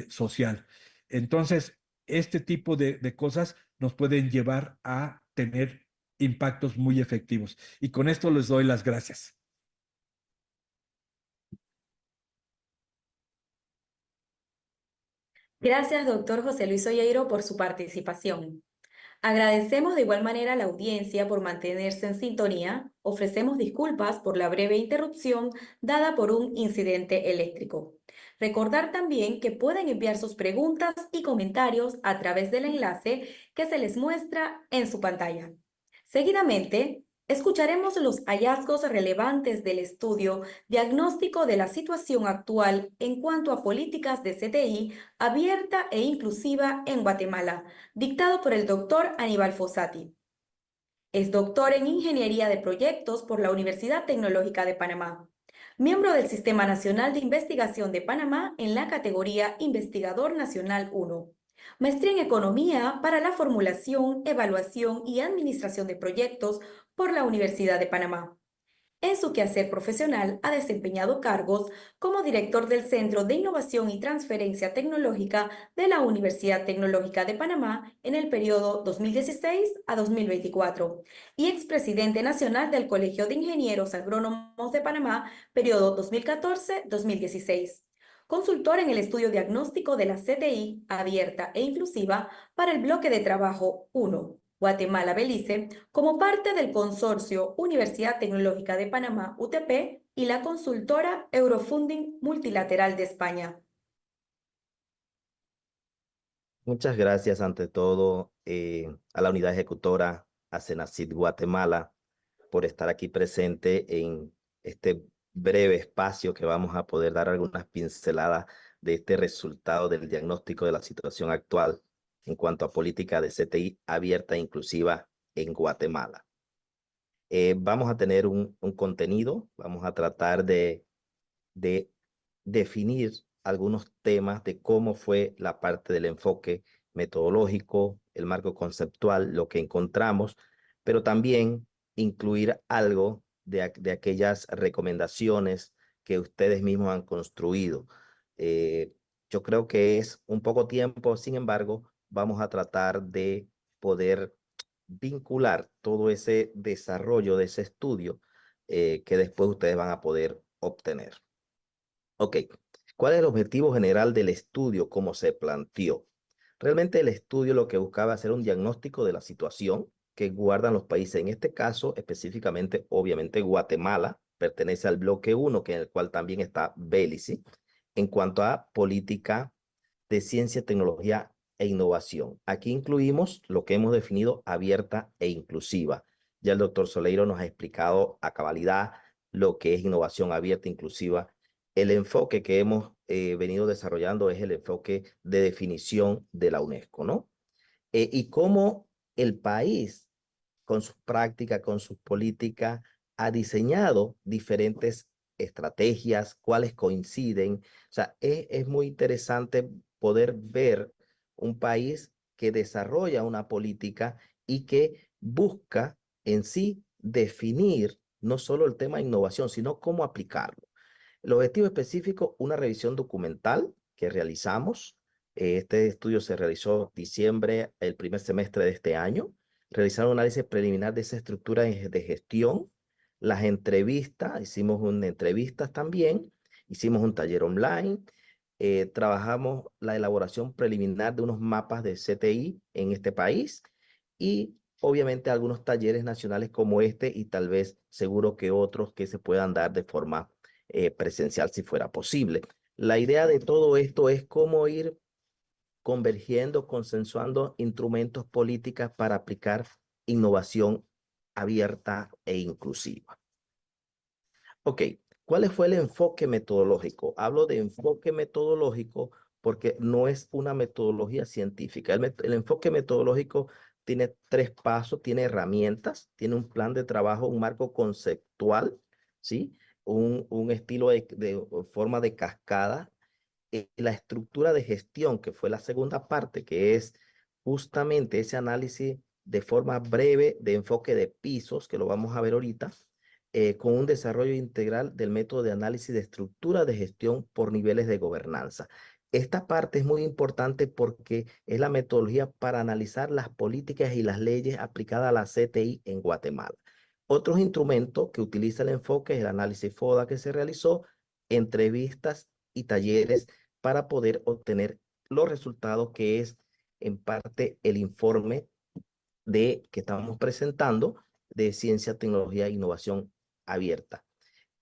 social. Entonces, este tipo de cosas nos pueden llevar a tener impactos muy efectivos. Y con esto les doy las gracias. Gracias, doctor José Luis Oyeiro, por su participación. Agradecemos de igual manera a la audiencia por mantenerse en sintonía. Ofrecemos disculpas por la breve interrupción dada por un incidente eléctrico. Recordar también que pueden enviar sus preguntas y comentarios a través del enlace que se les muestra en su pantalla. Seguidamente, escucharemos los hallazgos relevantes del estudio Diagnóstico de la situación actual en cuanto a políticas de CTI abierta e inclusiva en Guatemala, dictado por el doctor Aníbal Fossati. Es doctor en Ingeniería de Proyectos por la Universidad Tecnológica de Panamá. Miembro del Sistema Nacional de Investigación de Panamá en la categoría Investigador Nacional 1. Maestría en Economía para la Formulación, Evaluación y Administración de Proyectos por la Universidad de Panamá. En su quehacer profesional ha desempeñado cargos como director del Centro de Innovación y Transferencia Tecnológica de la Universidad Tecnológica de Panamá en el periodo 2016 a 2024 y expresidente nacional del Colegio de Ingenieros Agrónomos de Panamá, periodo 2014-2016. Consultor en el estudio diagnóstico de la CTI abierta e inclusiva para el bloque de trabajo 1. Guatemala-Belice, como parte del consorcio Universidad Tecnológica de Panamá, UTP, y la consultora Eurofunding Multilateral de España. Muchas gracias ante todo a la unidad ejecutora, a Senacid Guatemala, por estar aquí presente en este breve espacio que vamos a poder dar algunas pinceladas de este resultado del diagnóstico de la situación actual en cuanto a política de CTI abierta e inclusiva en Guatemala. Vamos a tener un contenido, vamos a tratar de definir algunos temas de cómo fue la parte del enfoque metodológico, el marco conceptual, lo que encontramos, pero también incluir algo de aquellas recomendaciones que ustedes mismos han construido. Yo creo que es un poco tiempo, sin embargo, vamos a tratar de poder vincular todo ese desarrollo de ese estudio que después ustedes van a poder obtener. Ok, ¿cuál es el objetivo general del estudio como se planteó? Realmente el estudio lo que buscaba hacer un diagnóstico de la situación que guardan los países. En este caso, específicamente, obviamente, Guatemala pertenece al bloque 1, que en el cual también está Belice, en cuanto a política de ciencia, tecnología e innovación. Aquí incluimos lo que hemos definido abierta e inclusiva. Ya el doctor Soleiro nos ha explicado a cabalidad lo que es innovación abierta e inclusiva. El enfoque que hemos venido desarrollando es el enfoque de definición de la UNESCO, ¿no? y cómo el país, con sus prácticas, con sus políticas, ha diseñado diferentes estrategias, cuáles coinciden. O sea, es muy interesante poder ver un país que desarrolla una política y que busca en sí definir no solo el tema de innovación, sino cómo aplicarlo. El objetivo específico, una revisión documental que realizamos. Este estudio se realizó diciembre, el primer semestre de este año. Realizar un análisis preliminar de esa estructura de gestión, las entrevistas, hicimos entrevistas también, hicimos un taller online, trabajamos la elaboración preliminar de unos mapas de CTI en este país y obviamente algunos talleres nacionales como este y tal vez seguro que otros que se puedan dar de forma presencial si fuera posible. La idea de todo esto es cómo ir convergiendo, consensuando instrumentos políticos para aplicar innovación abierta e inclusiva. Ok, ¿cuál fue el enfoque metodológico? Hablo de enfoque metodológico porque no es una metodología científica. El enfoque metodológico tiene 3 pasos, tiene herramientas, tiene un plan de trabajo, un marco conceptual, ¿sí? Un estilo de forma de cascada. La estructura de gestión, que fue la segunda parte, que es justamente ese análisis de forma breve de enfoque de pisos, que lo vamos a ver ahorita, con un desarrollo integral del método de análisis de estructura de gestión por niveles de gobernanza. Esta parte es muy importante porque es la metodología para analizar las políticas y las leyes aplicadas a la CTI en Guatemala. Otros instrumentos que utiliza el enfoque es el análisis FODA que se realizó, entrevistas y talleres para poder obtener los resultados que es en parte el informe que estamos presentando de ciencia, tecnología e innovación abierta.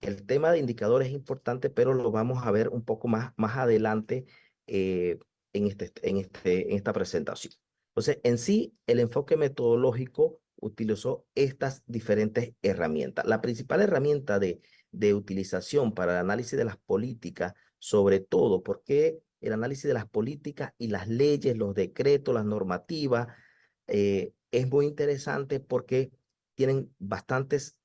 El tema de indicadores es importante, pero lo vamos a ver un poco más adelante en esta presentación. Entonces, en sí, el enfoque metodológico utilizó estas diferentes herramientas. La principal herramienta de utilización para el análisis de las políticas, sobre todo porque el análisis de las políticas y las leyes, los decretos, las normativas, es muy interesante porque tienen bastantes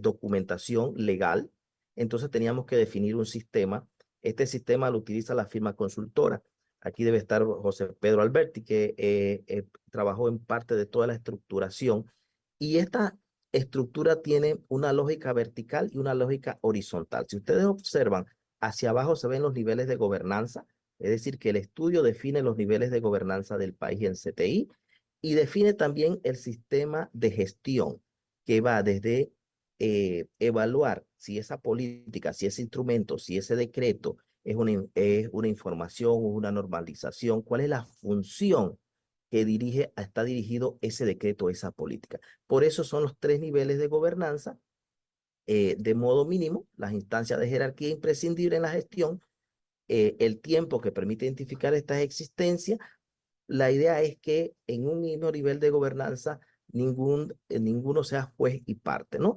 documentación legal. Entonces teníamos que definir un sistema. Este sistema lo utiliza la firma consultora. Aquí debe estar José Pedro Alberti, que trabajó en parte de toda la estructuración. Y esta estructura tiene una lógica vertical y una lógica horizontal. Si ustedes observan, hacia abajo se ven los niveles de gobernanza, es decir, que el estudio define los niveles de gobernanza del país en CTI y define también el sistema de gestión que va desde evaluar si esa política, si ese instrumento, si ese decreto es una información o una normalización, cuál es la función que está dirigido ese decreto, esa política. Por eso son los 3 niveles de gobernanza, de modo mínimo, las instancias de jerarquía imprescindibles en la gestión, el tiempo que permite identificar estas existencias. La idea es que en un mismo nivel de gobernanza ninguno sea juez y parte, ¿no?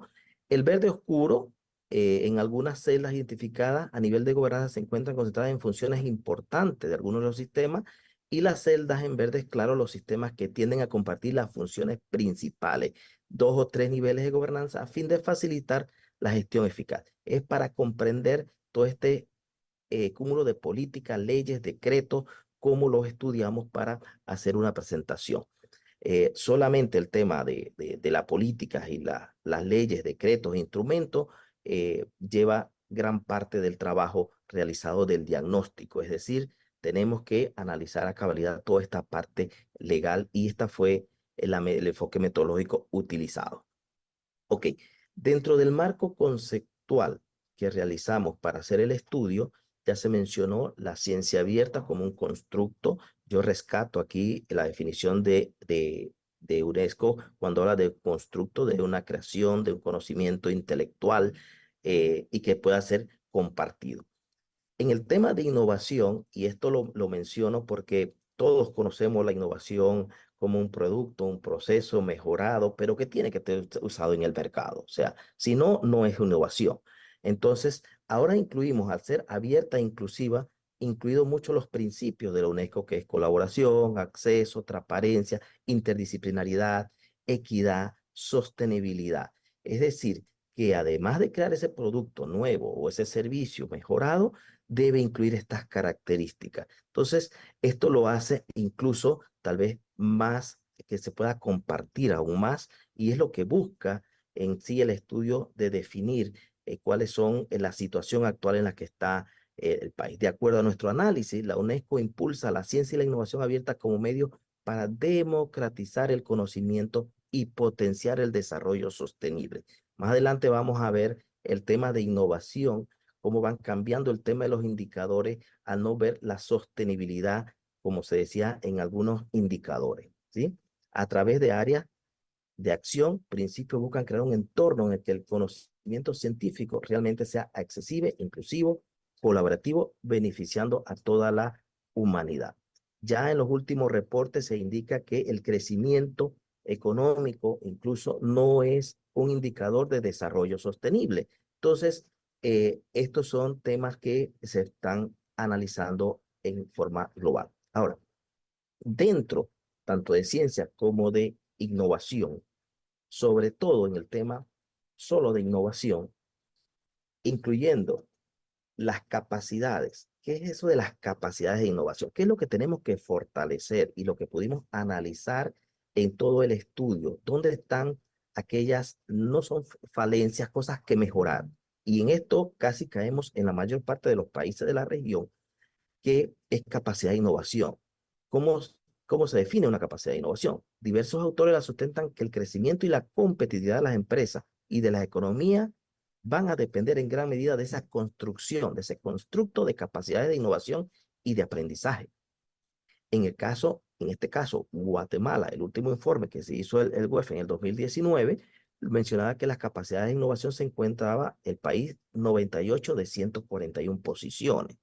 El verde oscuro, en algunas celdas identificadas a nivel de gobernanza se encuentran concentradas en funciones importantes de algunos de los sistemas y las celdas en verde claro los sistemas que tienden a compartir las funciones principales, 2 o 3 niveles de gobernanza a fin de facilitar la gestión eficaz. Es para comprender todo este cúmulo de políticas, leyes, decretos, cómo los estudiamos para hacer una presentación. Solamente el tema de las políticas y las leyes, decretos, instrumentos, lleva gran parte del trabajo realizado del diagnóstico. Es decir, tenemos que analizar a cabalidad toda esta parte legal y esta fue el enfoque metodológico utilizado. Ok, dentro del marco conceptual que realizamos para hacer el estudio, ya se mencionó la ciencia abierta como un constructo. Yo rescato aquí la definición de UNESCO cuando habla de constructo de una creación, de un conocimiento intelectual y que pueda ser compartido. En el tema de innovación, y esto lo menciono porque todos conocemos la innovación como un producto, un proceso mejorado, pero que tiene que ser usado en el mercado. O sea, si no, no es innovación. Entonces, ahora incluimos, al ser abierta e inclusiva, incluido mucho los principios de la UNESCO, que es colaboración, acceso, transparencia, interdisciplinaridad, equidad, sostenibilidad. Es decir, que además de crear ese producto nuevo o ese servicio mejorado, debe incluir estas características. Entonces, esto lo hace incluso tal vez más que se pueda compartir aún más, y es lo que busca en sí el estudio de definir cuáles son la situación actual en la que está el país. De acuerdo a nuestro análisis, la UNESCO impulsa la ciencia y la innovación abierta como medio para democratizar el conocimiento y potenciar el desarrollo sostenible. Más adelante vamos a ver el tema de innovación, cómo van cambiando el tema de los indicadores al no ver la sostenibilidad, como se decía en algunos indicadores, ¿sí? A través de áreas de acción, principios buscan crear un entorno en el que el conocimiento científico realmente sea accesible, inclusivo, colaborativo, beneficiando a toda la humanidad. Ya en los últimos reportes se indica que el crecimiento económico incluso no es un indicador de desarrollo sostenible. Entonces, estos son temas que se están analizando en forma global. Ahora, dentro tanto de ciencia como de innovación, sobre todo en el tema solo de innovación, incluyendo las capacidades. ¿Qué es eso de las capacidades de innovación? ¿Qué es lo que tenemos que fortalecer y lo que pudimos analizar en todo el estudio? ¿Dónde están aquellas, no son falencias, cosas que mejorar? Y en esto casi caemos en la mayor parte de los países de la región, que es capacidad de innovación. ¿Cómo, cómo se define una capacidad de innovación? Diversos autores la sustentan que el crecimiento y la competitividad de las empresas y de las economías van a depender en gran medida de esa construcción, de ese constructo de capacidades de innovación y de aprendizaje. En este caso, Guatemala, el último informe que se hizo el WEF en el 2019, mencionaba que las capacidades de innovación se encontraba el país 98 de 141 posiciones.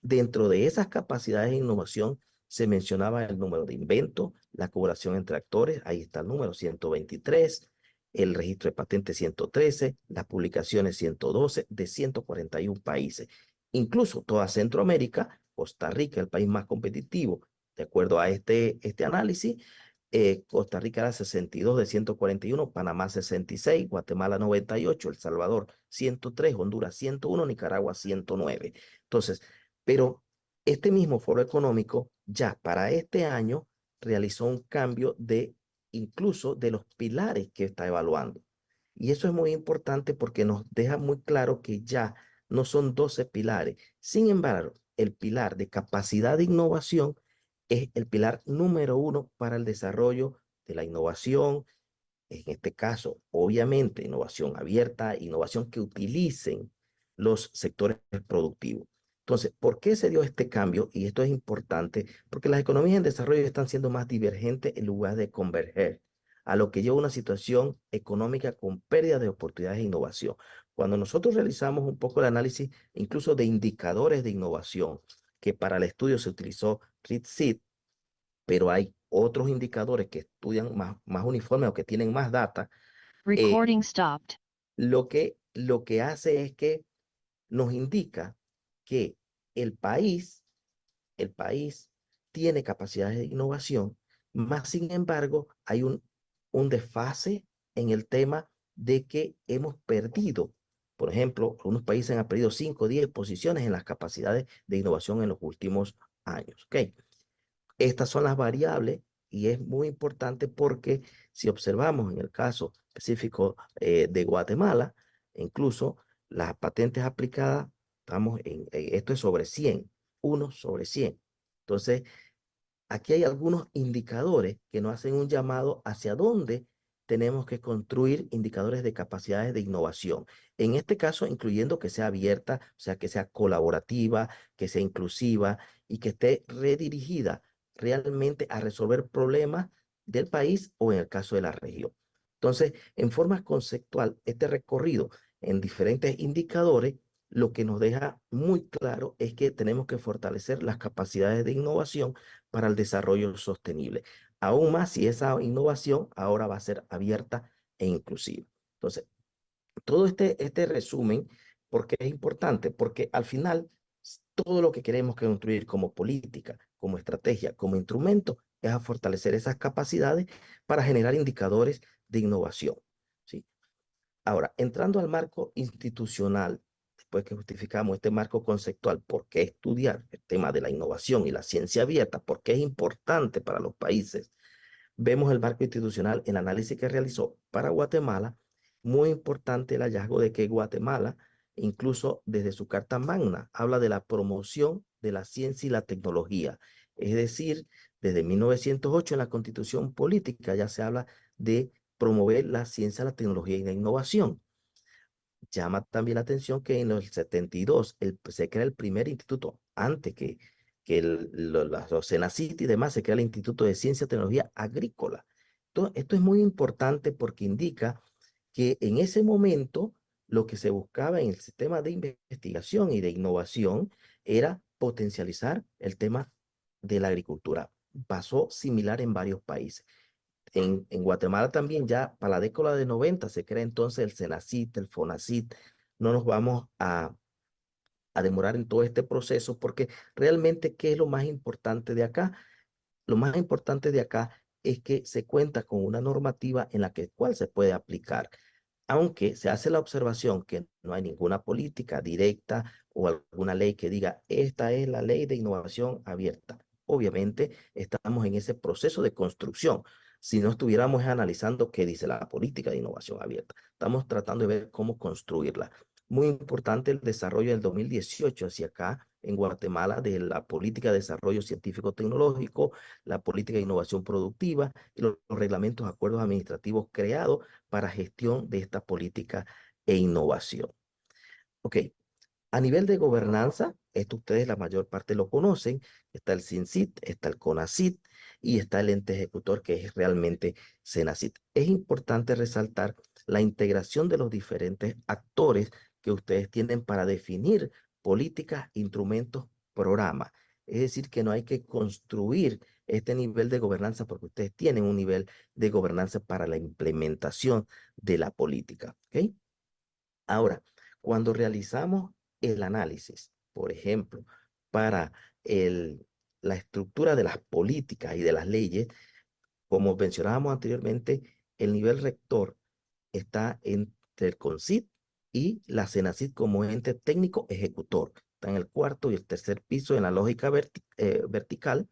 Dentro de esas capacidades de innovación se mencionaba el número de inventos, la colaboración entre actores, ahí está el número 123, el registro de patentes 113, las publicaciones 112 de 141 países. Incluso toda Centroamérica, Costa Rica, el país más competitivo, de acuerdo a este análisis, Costa Rica era 62 de 141, Panamá 66, Guatemala 98, El Salvador 103, Honduras 101, Nicaragua 109. Entonces, pero este mismo foro económico ya para este año realizó un cambio de incluso de los pilares que está evaluando. Y eso es muy importante porque nos deja muy claro que ya no son 12 pilares. Sin embargo, el pilar de capacidad de innovación es el pilar número 1 para el desarrollo de la innovación. En este caso, obviamente, innovación abierta, innovación que utilicen los sectores productivos. Entonces, ¿por qué se dio este cambio? Y esto es importante, porque las economías en desarrollo están siendo más divergentes en lugar de converger, a lo que lleva a una situación económica con pérdida de oportunidades de innovación. Cuando nosotros realizamos un poco el análisis incluso de indicadores de innovación, que para el estudio se utilizó RIDSID, pero hay otros indicadores que estudian más uniforme o que tienen más data. Recording stopped. Lo que hace es que nos indica que el país tiene capacidades de innovación, más sin embargo hay un desfase en el tema de que hemos perdido. Por ejemplo, algunos países han perdido 5 o 10 posiciones en las capacidades de innovación en los últimos años. ¿Okay? Estas son las variables y es muy importante porque si observamos en el caso específico de Guatemala, incluso las patentes aplicadas, esto es sobre 100, 1 sobre 100. Entonces, aquí hay algunos indicadores que nos hacen un llamado hacia dónde tenemos que construir indicadores de capacidades de innovación. En este caso, incluyendo que sea abierta, o sea, que sea colaborativa, que sea inclusiva y que esté redirigida realmente a resolver problemas del país o en el caso de la región. Entonces, en forma conceptual, este recorrido en diferentes indicadores, lo que nos deja muy claro es que tenemos que fortalecer las capacidades de innovación para el desarrollo sostenible. Aún más si esa innovación ahora va a ser abierta e inclusiva. Entonces, todo este resumen, ¿por qué es importante? Porque al final Todo lo que queremos construir como política, como estrategia, como instrumento, es a fortalecer esas capacidades para generar indicadores de innovación, ¿sí? Ahora, entrando al marco institucional, después que justificamos este marco conceptual, ¿por qué estudiar el tema de la innovación y la ciencia abierta? ¿Por qué es importante para los países? Vemos el marco institucional, el análisis que realizó para Guatemala, muy importante el hallazgo de que Guatemala, incluso desde su Carta Magna, habla de la promoción de la ciencia y la tecnología. Es decir, desde 1908 en la Constitución Política ya se habla de promover la ciencia, la tecnología y la innovación. Llama también la atención que en el 72 se crea el primer instituto, antes que los Senacit y demás, se crea el Instituto de Ciencia y Tecnología Agrícola. Esto es muy importante porque indica que en ese momento lo que se buscaba en el sistema de investigación y de innovación era potencializar el tema de la agricultura. Pasó similar en varios países. En Guatemala también ya para la década de 90 se crea entonces el Senacit, el Fonacit. No nos vamos a demorar en todo este proceso porque realmente, ¿qué es lo más importante de acá? Lo más importante de acá es que se cuenta con una normativa en la cual se puede aplicar. Aunque se hace la observación que no hay ninguna política directa o alguna ley que diga, esta es la ley de innovación abierta. Obviamente estamos en ese proceso de construcción. Si no estuviéramos analizando qué dice la política de innovación abierta, estamos tratando de ver cómo construirla. Muy importante el desarrollo del 2018 hacia acá en Guatemala de la política de desarrollo científico-tecnológico, la política de innovación productiva y los reglamentos, acuerdos administrativos creados para gestión de esta política e innovación. Ok, a nivel de gobernanza, esto ustedes la mayor parte lo conocen, está el CINCIT, está el CONACIT y está el ente ejecutor que es realmente CENACIT. Es importante resaltar la integración de los diferentes actores que ustedes tienen para definir políticas, instrumentos, programas. Es decir, que no hay que construir este nivel de gobernanza porque ustedes tienen un nivel de gobernanza para la implementación de la política. ¿Ok? Ahora, cuando realizamos el análisis, por ejemplo, para la estructura de las políticas y de las leyes, como mencionábamos anteriormente, el nivel rector está entre el CONCIT y la CENACIT como ente técnico ejecutor. Está en el cuarto y el tercer piso en la lógica vertical.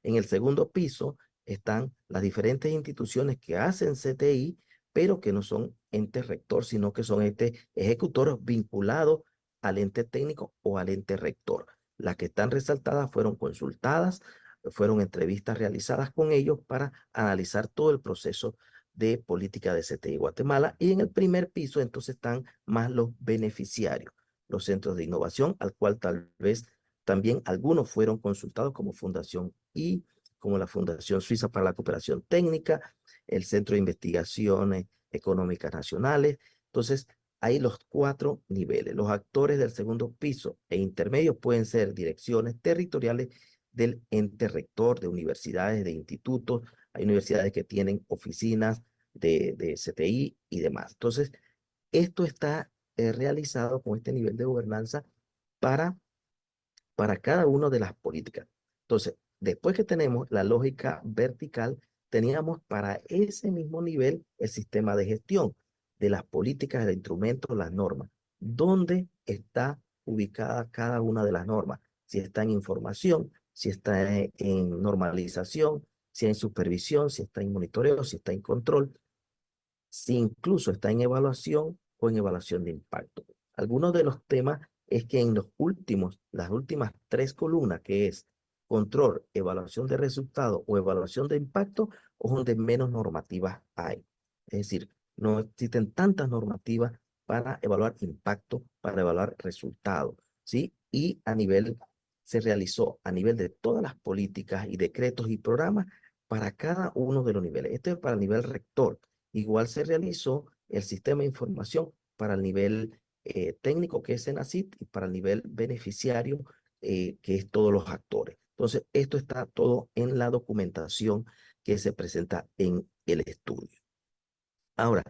En el segundo piso están las diferentes instituciones que hacen CTI, pero que no son entes rector, sino que son entes ejecutores vinculados al ente técnico o al ente rector. Las que están resaltadas fueron consultadas, fueron entrevistas realizadas con ellos para analizar todo el proceso de política de CTI Guatemala. Y en el primer piso entonces están más los beneficiarios, los centros de innovación, al cual tal vez también algunos fueron consultados como Fundación I, como la Fundación Suiza para la Cooperación Técnica, el Centro de Investigaciones Económicas Nacionales. Entonces, hay los 4 niveles. Los actores del segundo piso e intermedios pueden ser direcciones territoriales del ente rector, de universidades, de institutos. Hay universidades que tienen oficinas de CTI y demás. Entonces, esto está realizado con este nivel de gobernanza para, para cada una de las políticas. Entonces, después que tenemos la lógica vertical, teníamos para ese mismo nivel el sistema de gestión de las políticas, de instrumentos, las normas. ¿Dónde está ubicada cada una de las normas? Si está en información, si está en normalización, si está en supervisión, si está en monitoreo, si está en control, si incluso está en evaluación o en evaluación de impacto. Algunos de los temas es que en las últimas 3 columnas, que es control, evaluación de resultados o evaluación de impacto, es donde menos normativas hay. Es decir, no existen tantas normativas para evaluar impacto, para evaluar resultados, ¿sí? Y se realizó a nivel de todas las políticas y decretos y programas para cada uno de los niveles. Este es para el nivel rector. Igual se realizó el sistema de información para el nivel técnico, que es CENACIT, y para el nivel beneficiario, que es todos los actores. Entonces, esto está todo en la documentación que se presenta en el estudio. Ahora,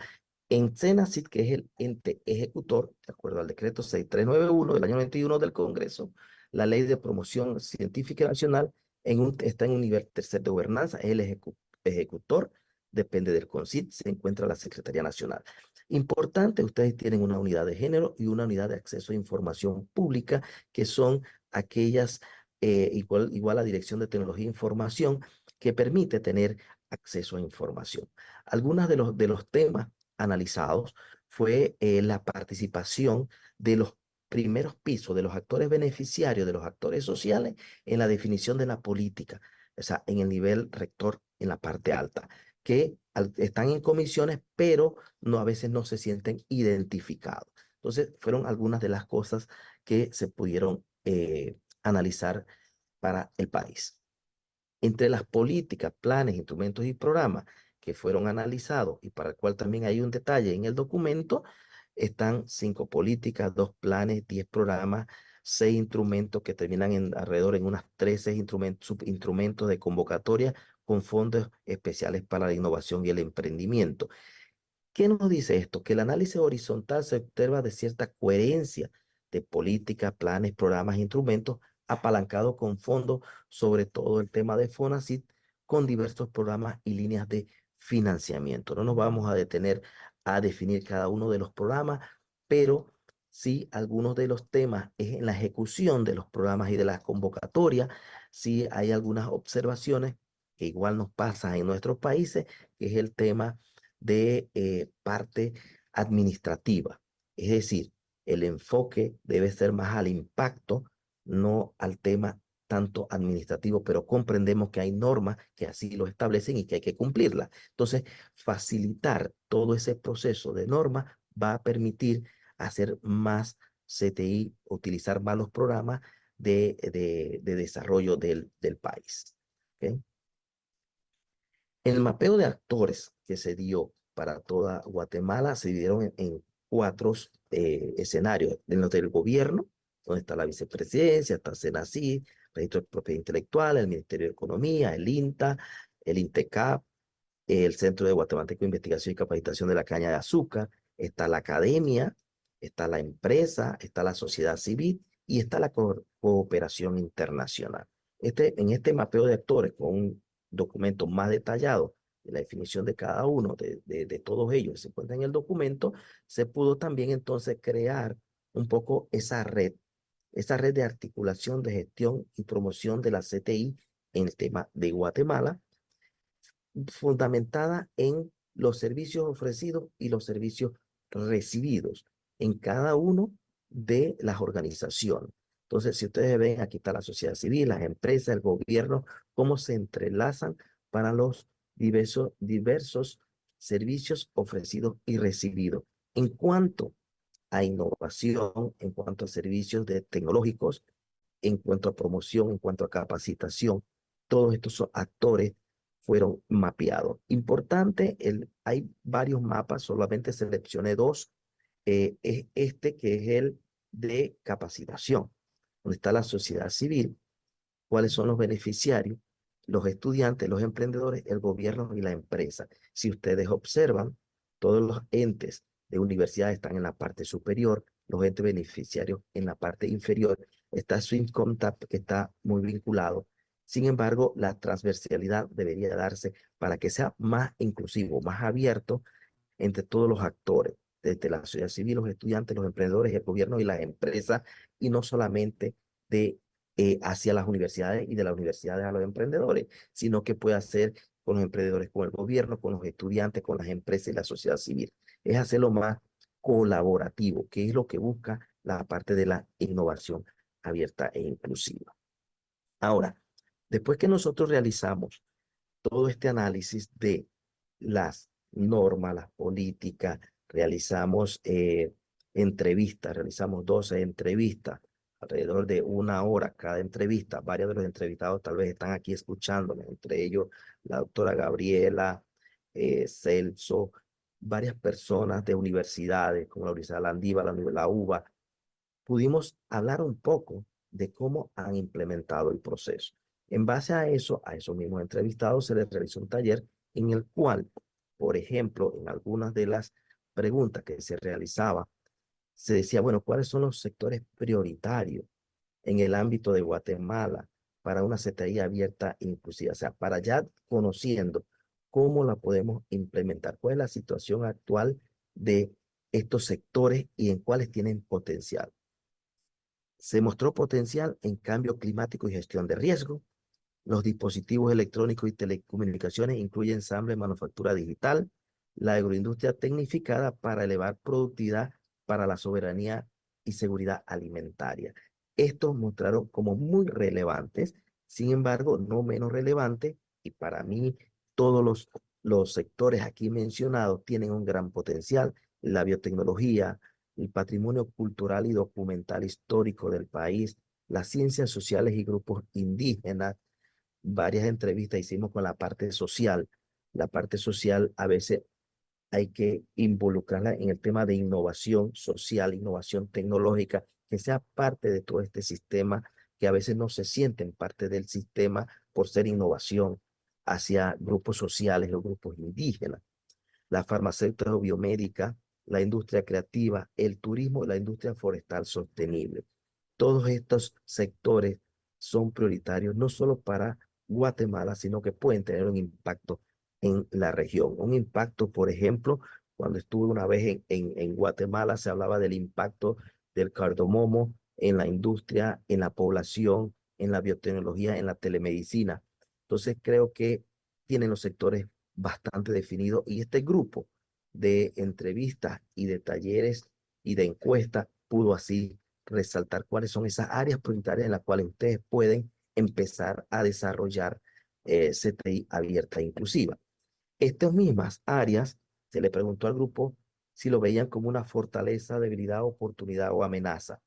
en CENACIT, que es el ente ejecutor, de acuerdo al decreto 6391 del año 91 del Congreso, La ley de promoción científica nacional está en un nivel tercer de gobernanza, es el ejecutor, depende del CONCYT, se encuentra la Secretaría Nacional. Importante, ustedes tienen una unidad de género y una unidad de acceso a información pública, que son aquellas, igual a Dirección de Tecnología e Información, que permite tener acceso a información. Algunos de los temas analizados fue la participación de los primeros pisos, de los actores beneficiarios, de los actores sociales, en la definición de la política, o sea, en el nivel rector, en la parte alta, que están en comisiones, pero a veces no se sienten identificados. Entonces, fueron algunas de las cosas que se pudieron analizar para el país. Entre las políticas, planes, instrumentos y programas que fueron analizados y para el cual también hay un detalle en el documento, están 5 políticas, 2 planes, 10 programas, 6 instrumentos que terminan alrededor en unas 13 subinstrumentos de convocatoria con fondos especiales para la innovación y el emprendimiento. ¿Qué nos dice esto? Que el análisis horizontal se observa de cierta coherencia de políticas, planes, programas, instrumentos apalancado con fondos, sobre todo el tema de FONACYT, con diversos programas y líneas de financiamiento. No nos vamos a detener a definir cada uno de los programas, pero sí algunos de los temas es en la ejecución de los programas y de las convocatorias. Sí hay algunas observaciones que igual nos pasa en nuestros países, que es el tema de parte administrativa. Es decir, el enfoque debe ser más al impacto, no al tema tanto administrativo, pero comprendemos que hay normas que así lo establecen y que hay que cumplirlas. Entonces, facilitar todo ese proceso de normas va a permitir hacer más CTI, utilizar más los programas de desarrollo del país. ¿Okay? El mapeo de actores que se dio para toda Guatemala se dividieron en 4 escenarios. En los del gobierno, donde está la vicepresidencia, está SENACID, Registro de Propiedad Intelectual, el Ministerio de Economía, el INTA, el INTECAP, el Centro de Guatemalteco de Investigación y Capacitación de la Caña de Azúcar, está la academia, está la empresa, está la sociedad civil y está la cooperación internacional. En este mapeo de actores, con un documento más detallado de la definición de cada uno de todos ellos que se encuentra en el documento, se pudo también entonces crear un poco esa red de articulación de gestión y promoción de la CTI en el tema de Guatemala, fundamentada en los servicios ofrecidos y los servicios recibidos en cada uno de las organizaciones. Entonces, si ustedes ven, aquí está la sociedad civil, las empresas, el gobierno, cómo se entrelazan para los diversos servicios ofrecidos y recibidos. En cuanto a innovación, en cuanto a servicios tecnológicos, en cuanto a promoción, en cuanto a capacitación, todos estos actores fueron mapeados. Importante, hay varios mapas, solamente seleccioné 2. Es este que es el de capacitación, donde está la sociedad civil, cuáles son los beneficiarios, los estudiantes, los emprendedores, el gobierno y la empresa. Si ustedes observan, todos los entes de universidad están en la parte superior, los entes beneficiarios en la parte inferior. Está SwimComTap, que está muy vinculado. Sin embargo, la transversalidad debería darse para que sea más inclusivo, más abierto entre todos los actores, desde la sociedad civil, los estudiantes, los emprendedores, el gobierno y las empresas, y no solamente hacia las universidades y de las universidades a los emprendedores, sino que pueda ser con los emprendedores, con el gobierno, con los estudiantes, con las empresas y la sociedad civil. Es hacerlo más colaborativo, que es lo que busca la parte de la innovación abierta e inclusiva. Ahora, después que nosotros realizamos todo este análisis de las normas, las políticas, realizamos entrevistas, realizamos 12 entrevistas, alrededor de 1 hora cada entrevista. Varios de los entrevistados tal vez están aquí escuchándome, entre ellos la doctora Gabriela, Celso, varias personas de universidades, como la Universidad Landívar, la UBA. Pudimos hablar un poco de cómo han implementado el proceso. En base a esos mismos entrevistados, se les realizó un taller en el cual, por ejemplo, en algunas de las preguntas que se realizaba, se decía, bueno, ¿cuáles son los sectores prioritarios en el ámbito de Guatemala para una CTI abierta e inclusiva? O sea, para ya conociendo cómo la podemos implementar, cuál es la situación actual de estos sectores y en cuáles tienen potencial. Se mostró potencial en cambio climático y gestión de riesgo. Los dispositivos electrónicos y telecomunicaciones incluyen ensamble, manufactura digital, la agroindustria tecnificada para elevar productividad para la soberanía y seguridad alimentaria. Estos mostraron como muy relevantes, sin embargo, no menos relevantes, y para mí todos los sectores aquí mencionados tienen un gran potencial: la biotecnología, el patrimonio cultural y documental histórico del país, las ciencias sociales y grupos indígenas. Varias entrevistas hicimos con la parte social. La parte social a veces hay que involucrarla en el tema de innovación social, innovación tecnológica, que sea parte de todo este sistema, que a veces no se sienten parte del sistema por ser innovación hacia grupos sociales o grupos indígenas. La farmacéutica o biomédica, la industria creativa, el turismo y la industria forestal sostenible. Todos estos sectores son prioritarios no solo para Guatemala, sino que pueden tener un impacto en la región. Un impacto, por ejemplo, cuando estuve una vez en Guatemala, se hablaba del impacto del cardamomo en la industria, en la población, en la biotecnología, en la telemedicina. Entonces creo que tienen los sectores bastante definidos, y este grupo de entrevistas y de talleres y de encuestas pudo así resaltar cuáles son esas áreas prioritarias en las cuales ustedes pueden empezar a desarrollar CTI abierta e inclusiva. Estas mismas áreas, se le preguntó al grupo si lo veían como una fortaleza, debilidad, oportunidad o amenaza.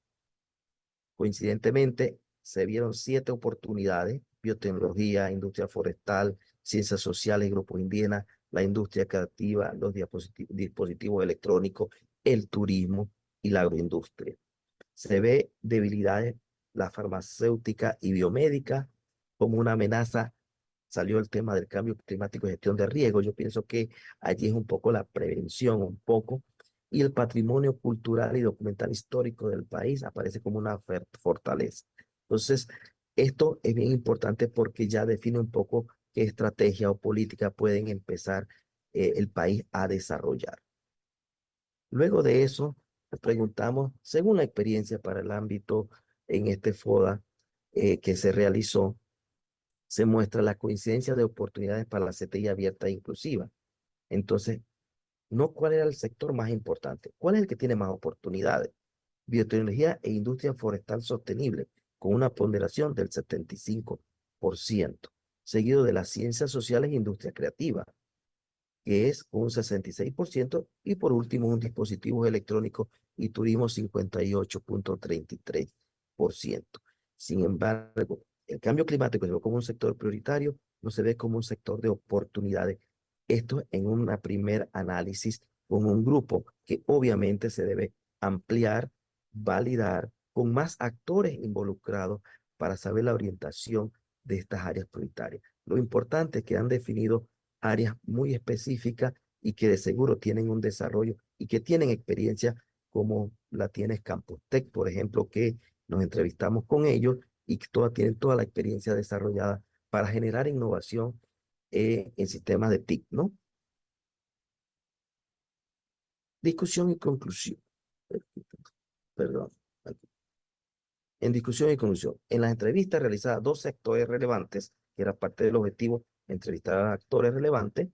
Coincidentemente, se vieron 7 oportunidades: biotecnología, industria forestal, ciencias sociales, grupos indígenas, la industria creativa, los dispositivos electrónicos, el turismo y la agroindustria. Se ve debilidades, la farmacéutica y biomédica, como una amenaza. Salió el tema del cambio climático y gestión de riesgo. Yo pienso que allí es un poco la prevención, un poco, y el patrimonio cultural y documental histórico del país aparece como una fortaleza. Entonces, esto es bien importante porque ya define un poco qué estrategia o política pueden empezar el país a desarrollar. Luego de eso, nos preguntamos, según la experiencia para el ámbito en este FODA que se realizó, se muestra la coincidencia de oportunidades para la CTI abierta e inclusiva. Entonces, no cuál era el sector más importante, cuál es el que tiene más oportunidades. Biotecnología e industria forestal sostenible, con una ponderación del 75%, seguido de las ciencias sociales e industria creativa, que es un 66%, y por último un dispositivos electrónicos y turismo 58.33%. Sin embargo, el cambio climático se ve como un sector prioritario, no se ve como un sector de oportunidades. Esto en un primer análisis con un grupo que obviamente se debe ampliar, validar con más actores involucrados para saber la orientación de estas áreas prioritarias. Lo importante es que han definido áreas muy específicas y que de seguro tienen un desarrollo y que tienen experiencia, como la tiene Campus Tech, por ejemplo, que nos entrevistamos con ellos y que tienen toda la experiencia desarrollada para generar innovación en sistemas de TIC, ¿no? Discusión y conclusión. Perdón. En discusión y conclusión. En las entrevistas realizadas, 2 sectores relevantes, que era parte del objetivo, entrevistar a actores relevantes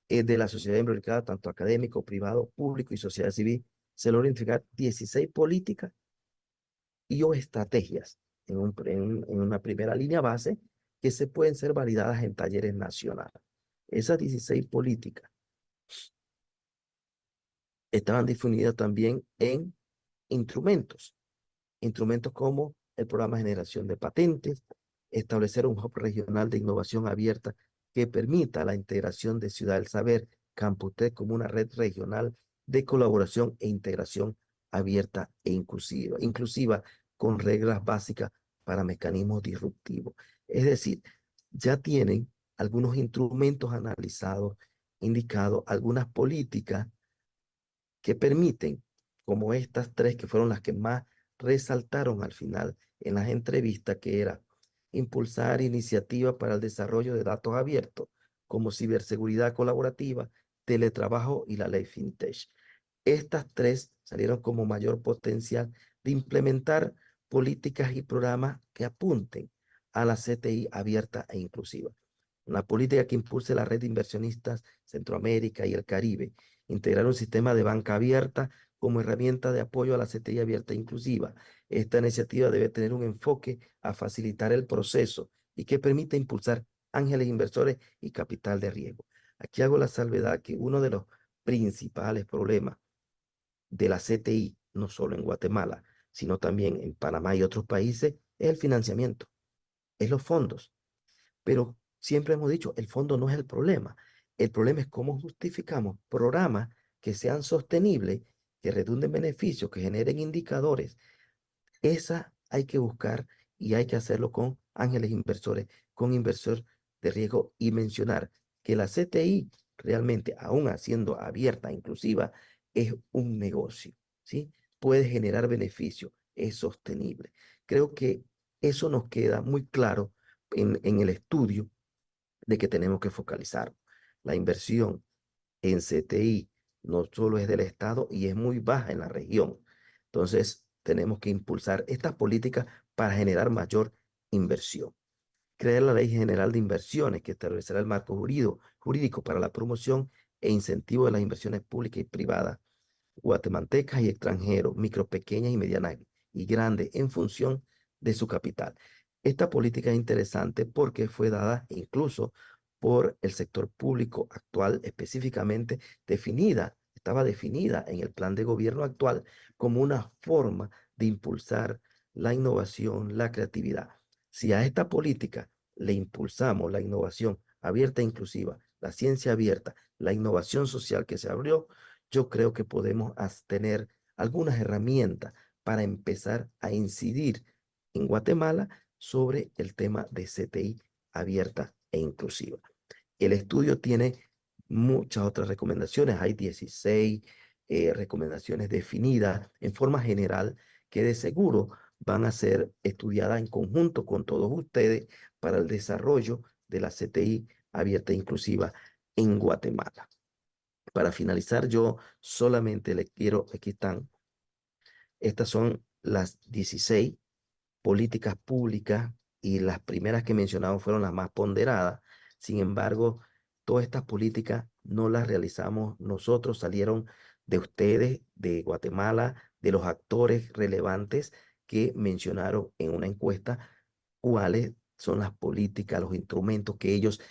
de la sociedad involucrada, tanto académico, privado, público y sociedad civil, se logra identificar 16 políticas y o estrategias en una primera línea base que se pueden ser validadas en talleres nacionales. Esas 16 políticas estaban definidas también en instrumentos como el programa de generación de patentes, establecer un hub regional de innovación abierta que permita la integración de Ciudad del Saber, Campus Tech, como una red regional de colaboración e integración abierta e inclusiva con reglas básicas para mecanismos disruptivos. Es decir, ya tienen algunos instrumentos analizados, indicados, algunas políticas que permiten, como estas 3 que fueron las que más resaltaron al final, en las entrevistas, que era impulsar iniciativas para el desarrollo de datos abiertos, como ciberseguridad colaborativa, teletrabajo y la ley FinTech. Estas tres salieron como mayor potencial de implementar políticas y programas que apunten a la CTI abierta e inclusiva. Una política que impulse la red de inversionistas Centroamérica y el Caribe. Integrar un sistema de banca abierta como herramienta de apoyo a la CTI abierta e inclusiva. Esta iniciativa debe tener un enfoque a facilitar el proceso y que permita impulsar ángeles inversores y capital de riesgo. Aquí hago la salvedad que uno de los principales problemas de la CTI, no solo en Guatemala, sino también en Panamá y otros países, es el financiamiento, es los fondos. Pero siempre hemos dicho, el fondo no es el problema. El problema es cómo justificamos programas que sean sostenibles, que redunden beneficios, que generen indicadores. Esa hay que buscar y hay que hacerlo con ángeles inversores, con inversor de riesgo, y mencionar que la CTI realmente, aún siendo abierta, inclusiva, es un negocio, ¿sí? Puede generar beneficio, es sostenible. Creo que eso nos queda muy claro en el estudio de que tenemos que focalizar. La inversión en CTI no solo es del Estado y es muy baja en la región. Entonces, tenemos que impulsar estas políticas para generar mayor inversión. Crear la Ley General de Inversiones, que establecerá el marco jurídico para la promoción e incentivo de las inversiones públicas y privadas, guatemaltecas y extranjeros, micro, pequeñas y medianas y grandes, en función de su capital. Esta política es interesante porque fue dada incluso por el sector público actual, específicamente estaba definida en el plan de gobierno actual como una forma de impulsar la innovación, la creatividad. Si a esta política le impulsamos la innovación abierta e inclusiva, la ciencia abierta, la innovación social que se abrió, yo creo que podemos tener algunas herramientas para empezar a incidir en Guatemala sobre el tema de CTI abierta e inclusiva. El estudio tiene muchas otras recomendaciones, hay 16 recomendaciones definidas en forma general que de seguro van a ser estudiadas en conjunto con todos ustedes para el desarrollo de la CTI abierta e inclusiva en Guatemala. Para finalizar, yo solamente le quiero, aquí están, estas son las 16 políticas públicas y las primeras que mencionamos fueron las más ponderadas. Sin embargo, todas estas políticas no las realizamos nosotros, salieron de ustedes, de Guatemala, de los actores relevantes que mencionaron en una encuesta cuáles son las políticas, los instrumentos que ellos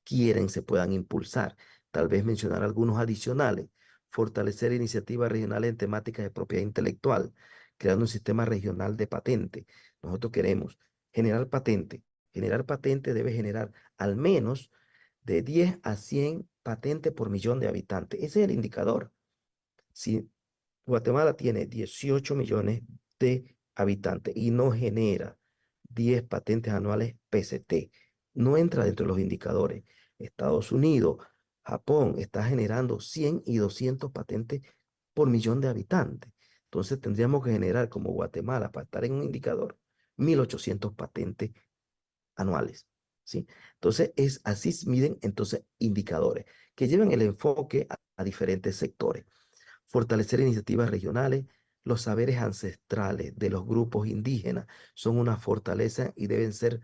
quieren se puedan impulsar. Tal vez mencionar algunos adicionales. Fortalecer iniciativas regionales en temáticas de propiedad intelectual, creando un sistema regional de patente. Nosotros queremos generar patente. Generar patente debe generar al menos de 10 a 100 patentes por millón de habitantes. Ese es el indicador. Si Guatemala tiene 18 millones de habitantes y no genera 10 patentes anuales PCT, no entra dentro de los indicadores. Estados Unidos, Japón está generando 100 y 200 patentes por millón de habitantes. Entonces tendríamos que generar como Guatemala, para estar en un indicador, 1.800 patentes anuales, ¿sí? Entonces así se miden entonces indicadores que llevan el enfoque a diferentes sectores. Fortalecer iniciativas regionales. Los saberes ancestrales de los grupos indígenas son una fortaleza y deben ser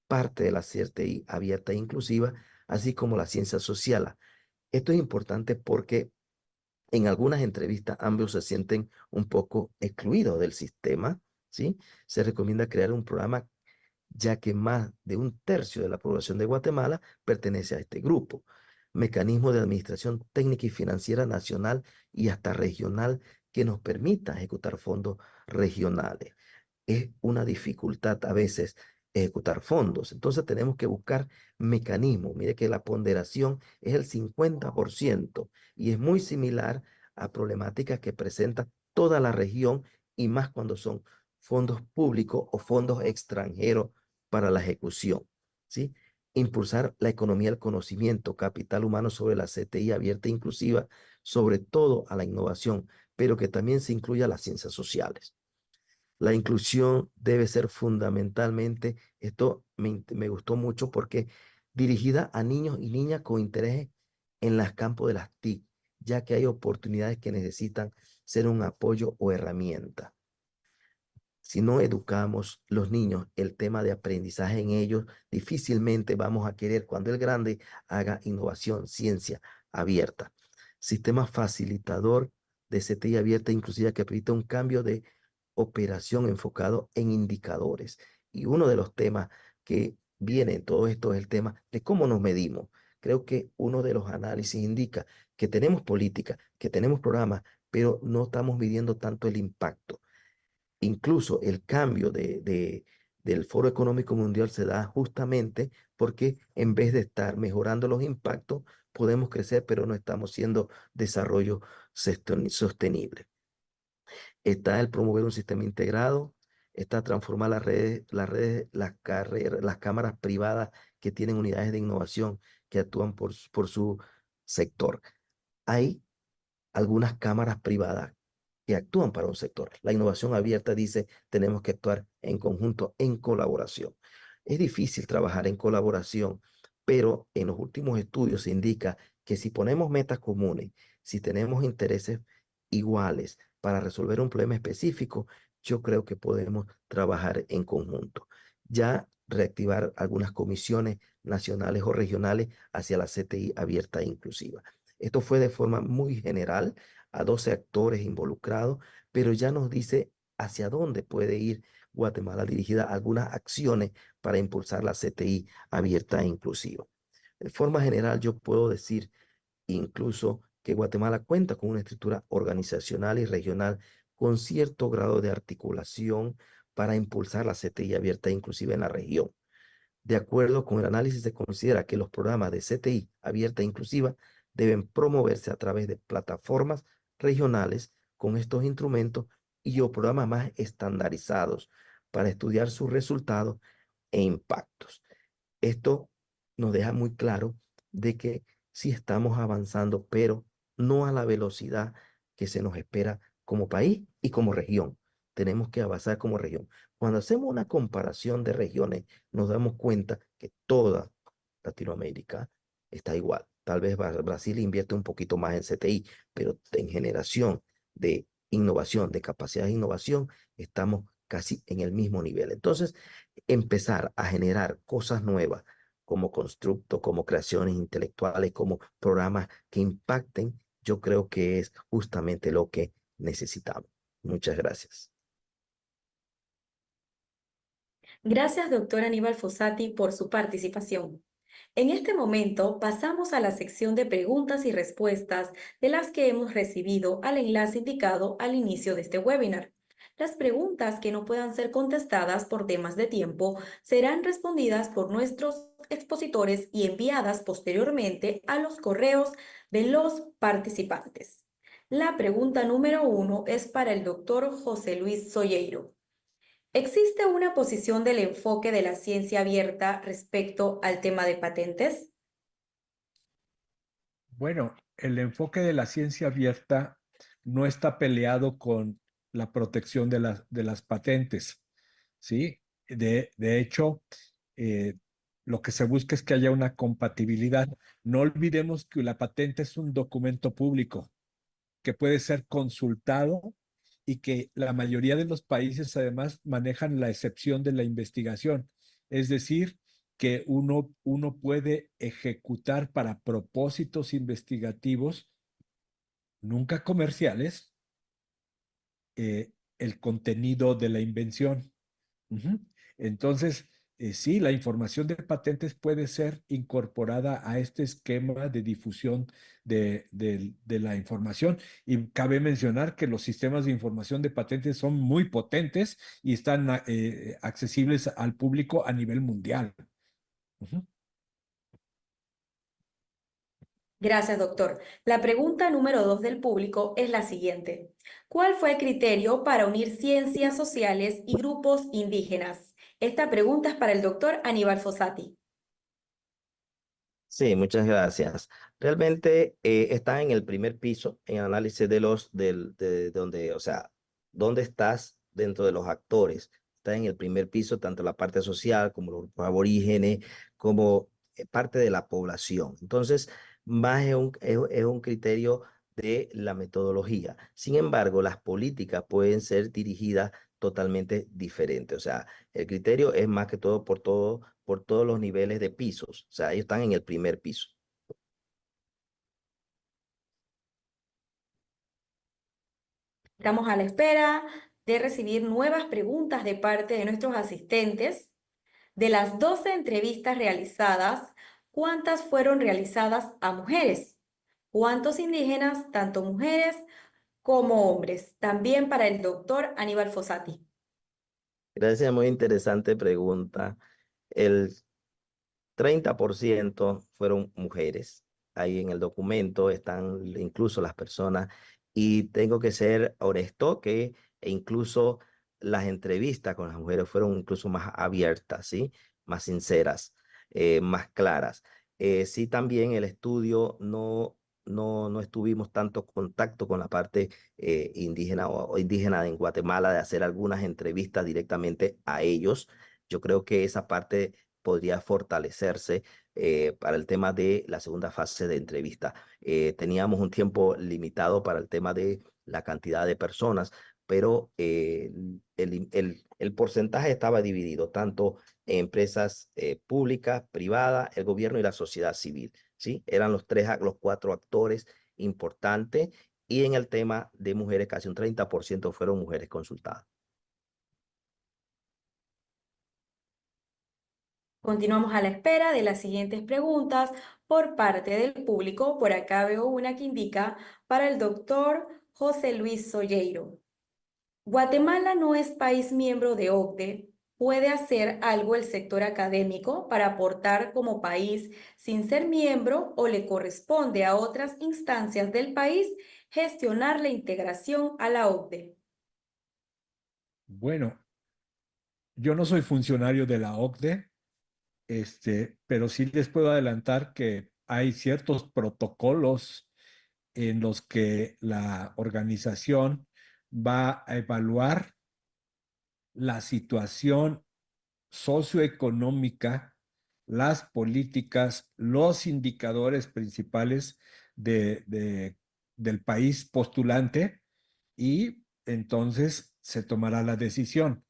parte de la CTI abierta e inclusiva, así como la ciencia social. Esto es importante porque en algunas entrevistas ambos se sienten un poco excluidos del sistema, ¿sí? Se recomienda crear un programa ya que más de un tercio de la población de Guatemala pertenece a este grupo. Mecanismo de administración técnica y financiera nacional y hasta regional que nos permita ejecutar fondos regionales. Es una dificultad a veces ejecutar fondos. Entonces tenemos que buscar mecanismos. Mire que la ponderación es el 50% y es muy similar a problemáticas que presenta toda la región y más cuando son fondos públicos o fondos extranjeros para la ejecución, ¿sí? Impulsar la economía del conocimiento, capital humano sobre la CTI abierta e inclusiva, sobre todo a la innovación, pero que también se incluya las ciencias sociales. La inclusión debe ser fundamentalmente, esto me gustó mucho porque dirigida a niños y niñas con interés en los campos de las TIC, ya que hay oportunidades que necesitan ser un apoyo o herramienta. Si no educamos los niños el tema de aprendizaje en ellos, difícilmente vamos a querer cuando el grande haga innovación, ciencia abierta. Sistema facilitador de CTI abierta inclusiva que permite un cambio de operación enfocado en indicadores. Y uno de los temas que viene en todo esto es el tema de cómo nos medimos. Creo que uno de los análisis indica que tenemos política, que tenemos programas, pero no estamos midiendo tanto el impacto. Incluso el cambio del Foro Económico Mundial se da justamente porque en vez de estar mejorando los impactos, podemos crecer, pero no estamos siendo desarrollo sostenible. Está el promover un sistema integrado, está transformar las cámaras privadas que tienen unidades de innovación que actúan por su sector. Hay algunas cámaras privadas que actúan para un sector. La innovación abierta dice, tenemos que actuar en conjunto, en colaboración. Es difícil trabajar en colaboración, pero en los últimos estudios se indica que si ponemos metas comunes, si tenemos intereses iguales para resolver un problema específico, yo creo que podemos trabajar en conjunto. Ya reactivar algunas comisiones nacionales o regionales hacia la CTI abierta e inclusiva. Esto fue de forma muy general a 12 actores involucrados, pero ya nos dice hacia dónde puede ir Guatemala dirigida a algunas acciones para impulsar la CTI abierta e inclusiva. De forma general, yo puedo decir incluso que Guatemala cuenta con una estructura organizacional y regional con cierto grado de articulación para impulsar la CTI abierta e inclusiva en la región. De acuerdo con el análisis, se considera que los programas de CTI abierta e inclusiva deben promoverse a través de plataformas regionales con estos instrumentos y o programas más estandarizados para estudiar sus resultados e impactos. Esto nos deja muy claro de que sí estamos avanzando, pero no a la velocidad que se nos espera como país y como región. Tenemos que avanzar como región. Cuando hacemos una comparación de regiones, nos damos cuenta que toda Latinoamérica está igual. Tal vez Brasil invierte un poquito más en CTI, pero en generación de innovación, de capacidad de innovación, estamos casi en el mismo nivel. Entonces, empezar a generar cosas nuevas como constructo, como creaciones intelectuales, como programas que impacten, yo creo que es justamente lo que necesitamos. Muchas gracias. Gracias, doctor Aníbal Fossati, por su participación. En este momento pasamos a la sección de preguntas y respuestas de las que hemos recibido al enlace indicado al inicio de este webinar. Las preguntas que no puedan ser contestadas por temas de tiempo serán respondidas por nuestros expositores y enviadas posteriormente a los correos de los participantes. La pregunta número 1 es para el doctor José Luis Soyeiro. ¿Existe una posición del enfoque de la ciencia abierta respecto al tema de patentes? Bueno, el enfoque de la ciencia abierta no está peleado con la protección de las patentes, ¿sí? De hecho, lo que se busca es que haya una compatibilidad. No olvidemos que la patente es un documento público que puede ser consultado y que la mayoría de los países además manejan la excepción de la investigación. Es decir, que uno puede ejecutar para propósitos investigativos, nunca comerciales, el contenido de la invención. Ujú. Entonces, sí, la información de patentes puede ser incorporada a este esquema de difusión de la información. Y cabe mencionar que los sistemas de información de patentes son muy potentes y están accesibles al público a nivel mundial. Ujú. Gracias, doctor. La pregunta número 2 del público es la siguiente. ¿Cuál fue el criterio para unir ciencias sociales y grupos indígenas? Esta pregunta es para el doctor Aníbal Fossati. Sí, muchas gracias. Realmente está en el primer piso, en análisis de donde, o sea, dónde estás dentro de los actores. Está en el primer piso, tanto la parte social como los grupos aborígenes, como parte de la población. Entonces, más es un criterio de la metodología. Sin embargo, las políticas pueden ser dirigidas totalmente diferentes. O sea, el criterio es más que todo por todos los niveles de pisos. O sea, ellos están en el primer piso. Estamos a la espera de recibir nuevas preguntas de parte de nuestros asistentes. De las 12 entrevistas realizadas, ¿cuántas fueron realizadas a mujeres? ¿Cuántos indígenas, tanto mujeres como hombres? También para el doctor Aníbal Fossati. Gracias, muy interesante pregunta. El 30% fueron mujeres. Ahí en el documento están incluso las personas. Y tengo que ser honesto que incluso las entrevistas con las mujeres fueron incluso más abiertas, ¿sí? Más sinceras, más claras. Sí, también el estudio no estuvimos tanto contacto con la parte indígena o indígena en Guatemala de hacer algunas entrevistas directamente a ellos. Yo creo que esa parte podría fortalecerse para el tema de la segunda fase de entrevista. Teníamos un tiempo limitado para el tema de la cantidad de personas, pero el porcentaje estaba dividido tanto en empresas públicas, privadas, el gobierno y la sociedad civil, ¿sí? Eran los cuatro actores importantes, y en el tema de mujeres casi un 30% fueron mujeres consultadas. Continuamos a la espera de las siguientes preguntas por parte del público. Por acá veo una que indica para el doctor José Luis Solleiro. Guatemala no es país miembro de OCDE. ¿Puede hacer algo el sector académico para aportar como país sin ser miembro, o le corresponde a otras instancias del país gestionar la integración a la OCDE? Bueno, yo no soy funcionario de la OCDE, pero sí les puedo adelantar que hay ciertos protocolos en los que la organización va a evaluar la situación socioeconómica, las políticas, los indicadores principales del país postulante, y entonces se tomará la decisión.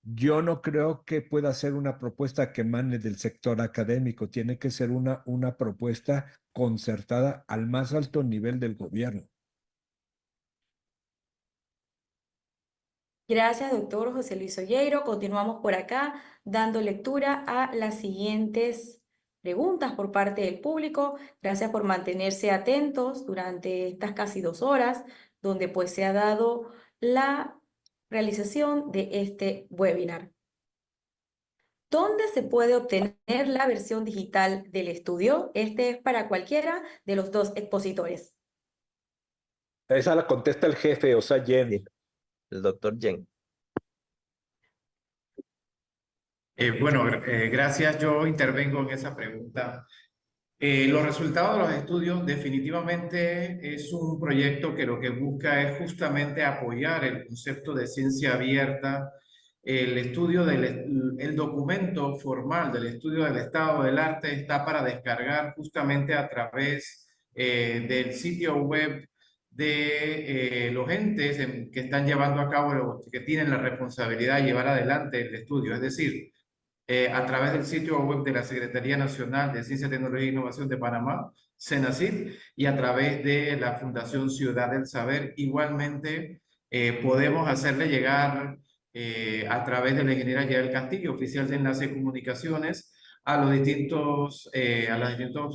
Yo no creo que pueda ser una propuesta que emane del sector académico. Tiene que ser una propuesta concertada al más alto nivel del gobierno. Gracias, doctor José Luis Solleiro. Continuamos por acá dando lectura a las siguientes preguntas por parte del público. Gracias por mantenerse atentos durante estas casi 2 horas, donde pues se ha dado la realización de este webinar. ¿Dónde se puede obtener la versión digital del estudio? Este es para cualquiera de los dos expositores. Esa la contesta el jefe, o sea, Jen. Sí. El doctor Jen. Gracias. Yo intervengo en esa pregunta. Los resultados de los estudios definitivamente es un proyecto que lo que busca es justamente apoyar el concepto de ciencia abierta. El estudio el documento formal del estudio del estado del arte está para descargar justamente a través del sitio web de los entes que están llevando a cabo, que tienen la responsabilidad de llevar adelante el estudio. Es decir, a través del sitio web de la Secretaría Nacional de Ciencia, Tecnología e Innovación de Panamá, CENACIT, y a través de la Fundación Ciudad del Saber. Igualmente, podemos hacerle llegar a través de la ingeniera Yael Castillo, oficial de Enlace de Comunicaciones, a las distintas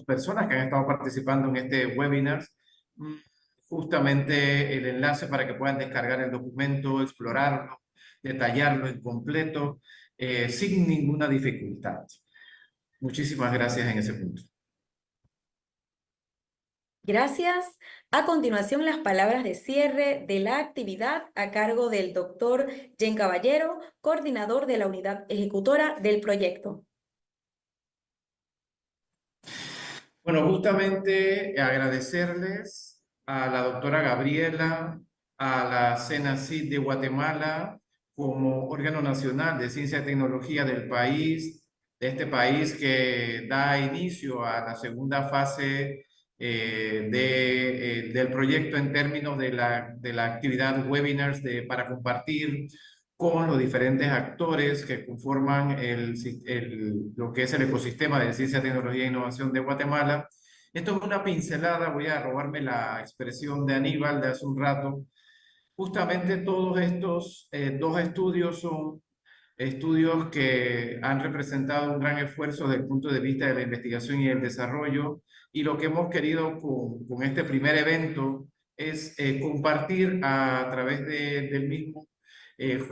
personas que han estado participando en este webinar, justamente el enlace para que puedan descargar el documento, explorarlo, detallarlo en completo, sin ninguna dificultad. Muchísimas gracias en ese punto. Gracias. A continuación, las palabras de cierre de la actividad a cargo del doctor Jen Caballero, coordinador de la unidad ejecutora del proyecto. Bueno, justamente agradecerles a la doctora Gabriela, a la CENACIT de Guatemala, como órgano nacional de ciencia y tecnología del país, de este país que da inicio a la segunda fase del proyecto en términos de la actividad webinars para compartir con los diferentes actores que conforman lo que es el ecosistema de ciencia, tecnología e innovación de Guatemala. Esto es una pincelada, voy a robarme la expresión de Aníbal de hace un rato. Justamente todos estos dos estudios son estudios que han representado un gran esfuerzo desde el punto de vista de la investigación y el desarrollo, y lo que hemos querido con este primer evento es compartir a través del mismo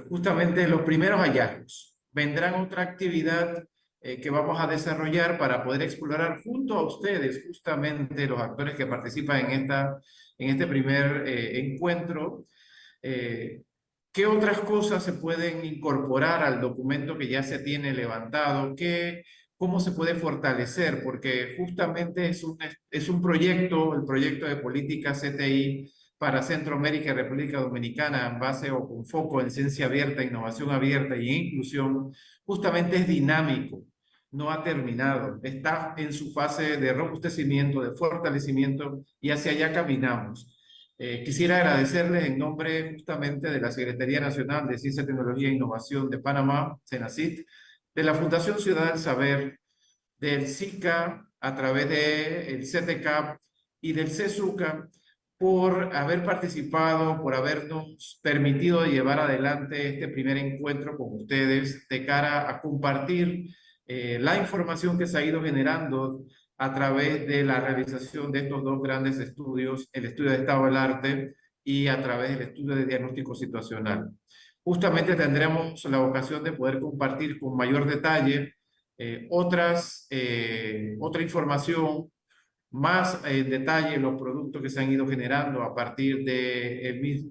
justamente los primeros hallazgos. Vendrán otra actividad que vamos a desarrollar para poder explorar junto a ustedes, justamente los actores que participan en este primer encuentro, ¿qué otras cosas se pueden incorporar al documento que ya se tiene levantado? ¿Cómo se puede fortalecer? Porque justamente es un proyecto, el proyecto de política CTI para Centroamérica y República Dominicana en base o con foco en ciencia abierta, innovación abierta y inclusión, justamente es dinámico, no ha terminado, está en su fase de robustecimiento, de fortalecimiento y hacia allá caminamos. Quisiera agradecerles en nombre justamente de la Secretaría Nacional de Ciencia, Tecnología e Innovación de Panamá, CENACIT, de la Fundación Ciudad del Saber, del SICA a través del CTCAP y del CESUCA por haber participado, por habernos permitido llevar adelante este primer encuentro con ustedes de cara a compartir la información que se ha ido generando a través de la realización de estos dos grandes estudios, el estudio de estado del arte y a través del estudio de diagnóstico situacional. Justamente tendremos la ocasión de poder compartir con mayor detalle otra información, más en detalle los productos que se han ido generando a partir de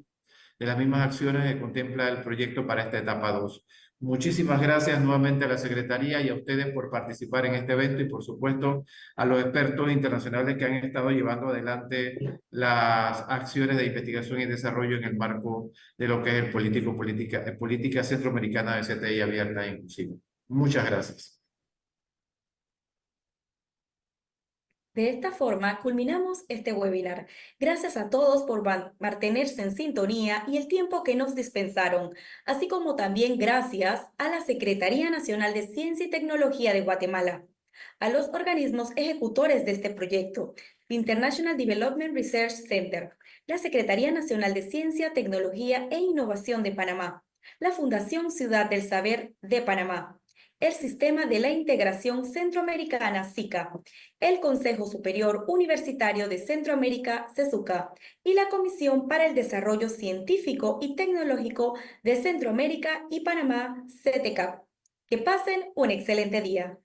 las mismas acciones que contempla el proyecto para esta etapa 2. Muchísimas gracias nuevamente a la Secretaría y a ustedes por participar en este evento y por supuesto a los expertos internacionales que han estado llevando adelante las acciones de investigación y desarrollo en el marco de lo que es el política centroamericana de CTI abierta e inclusiva. Muchas gracias. De esta forma, culminamos este webinar. Gracias a todos por mantenerse en sintonía y el tiempo que nos dispensaron, así como también gracias a la Secretaría Nacional de Ciencia y Tecnología de Guatemala, a los organismos ejecutores de este proyecto, the International Development Research Center, la Secretaría Nacional de Ciencia, Tecnología e Innovación de Panamá, la Fundación Ciudad del Saber de Panamá, el Sistema de la Integración Centroamericana SICA, el Consejo Superior Universitario de Centroamérica CESUCA y la Comisión para el Desarrollo Científico y Tecnológico de Centroamérica y Panamá CTCAP. Que pasen un excelente día.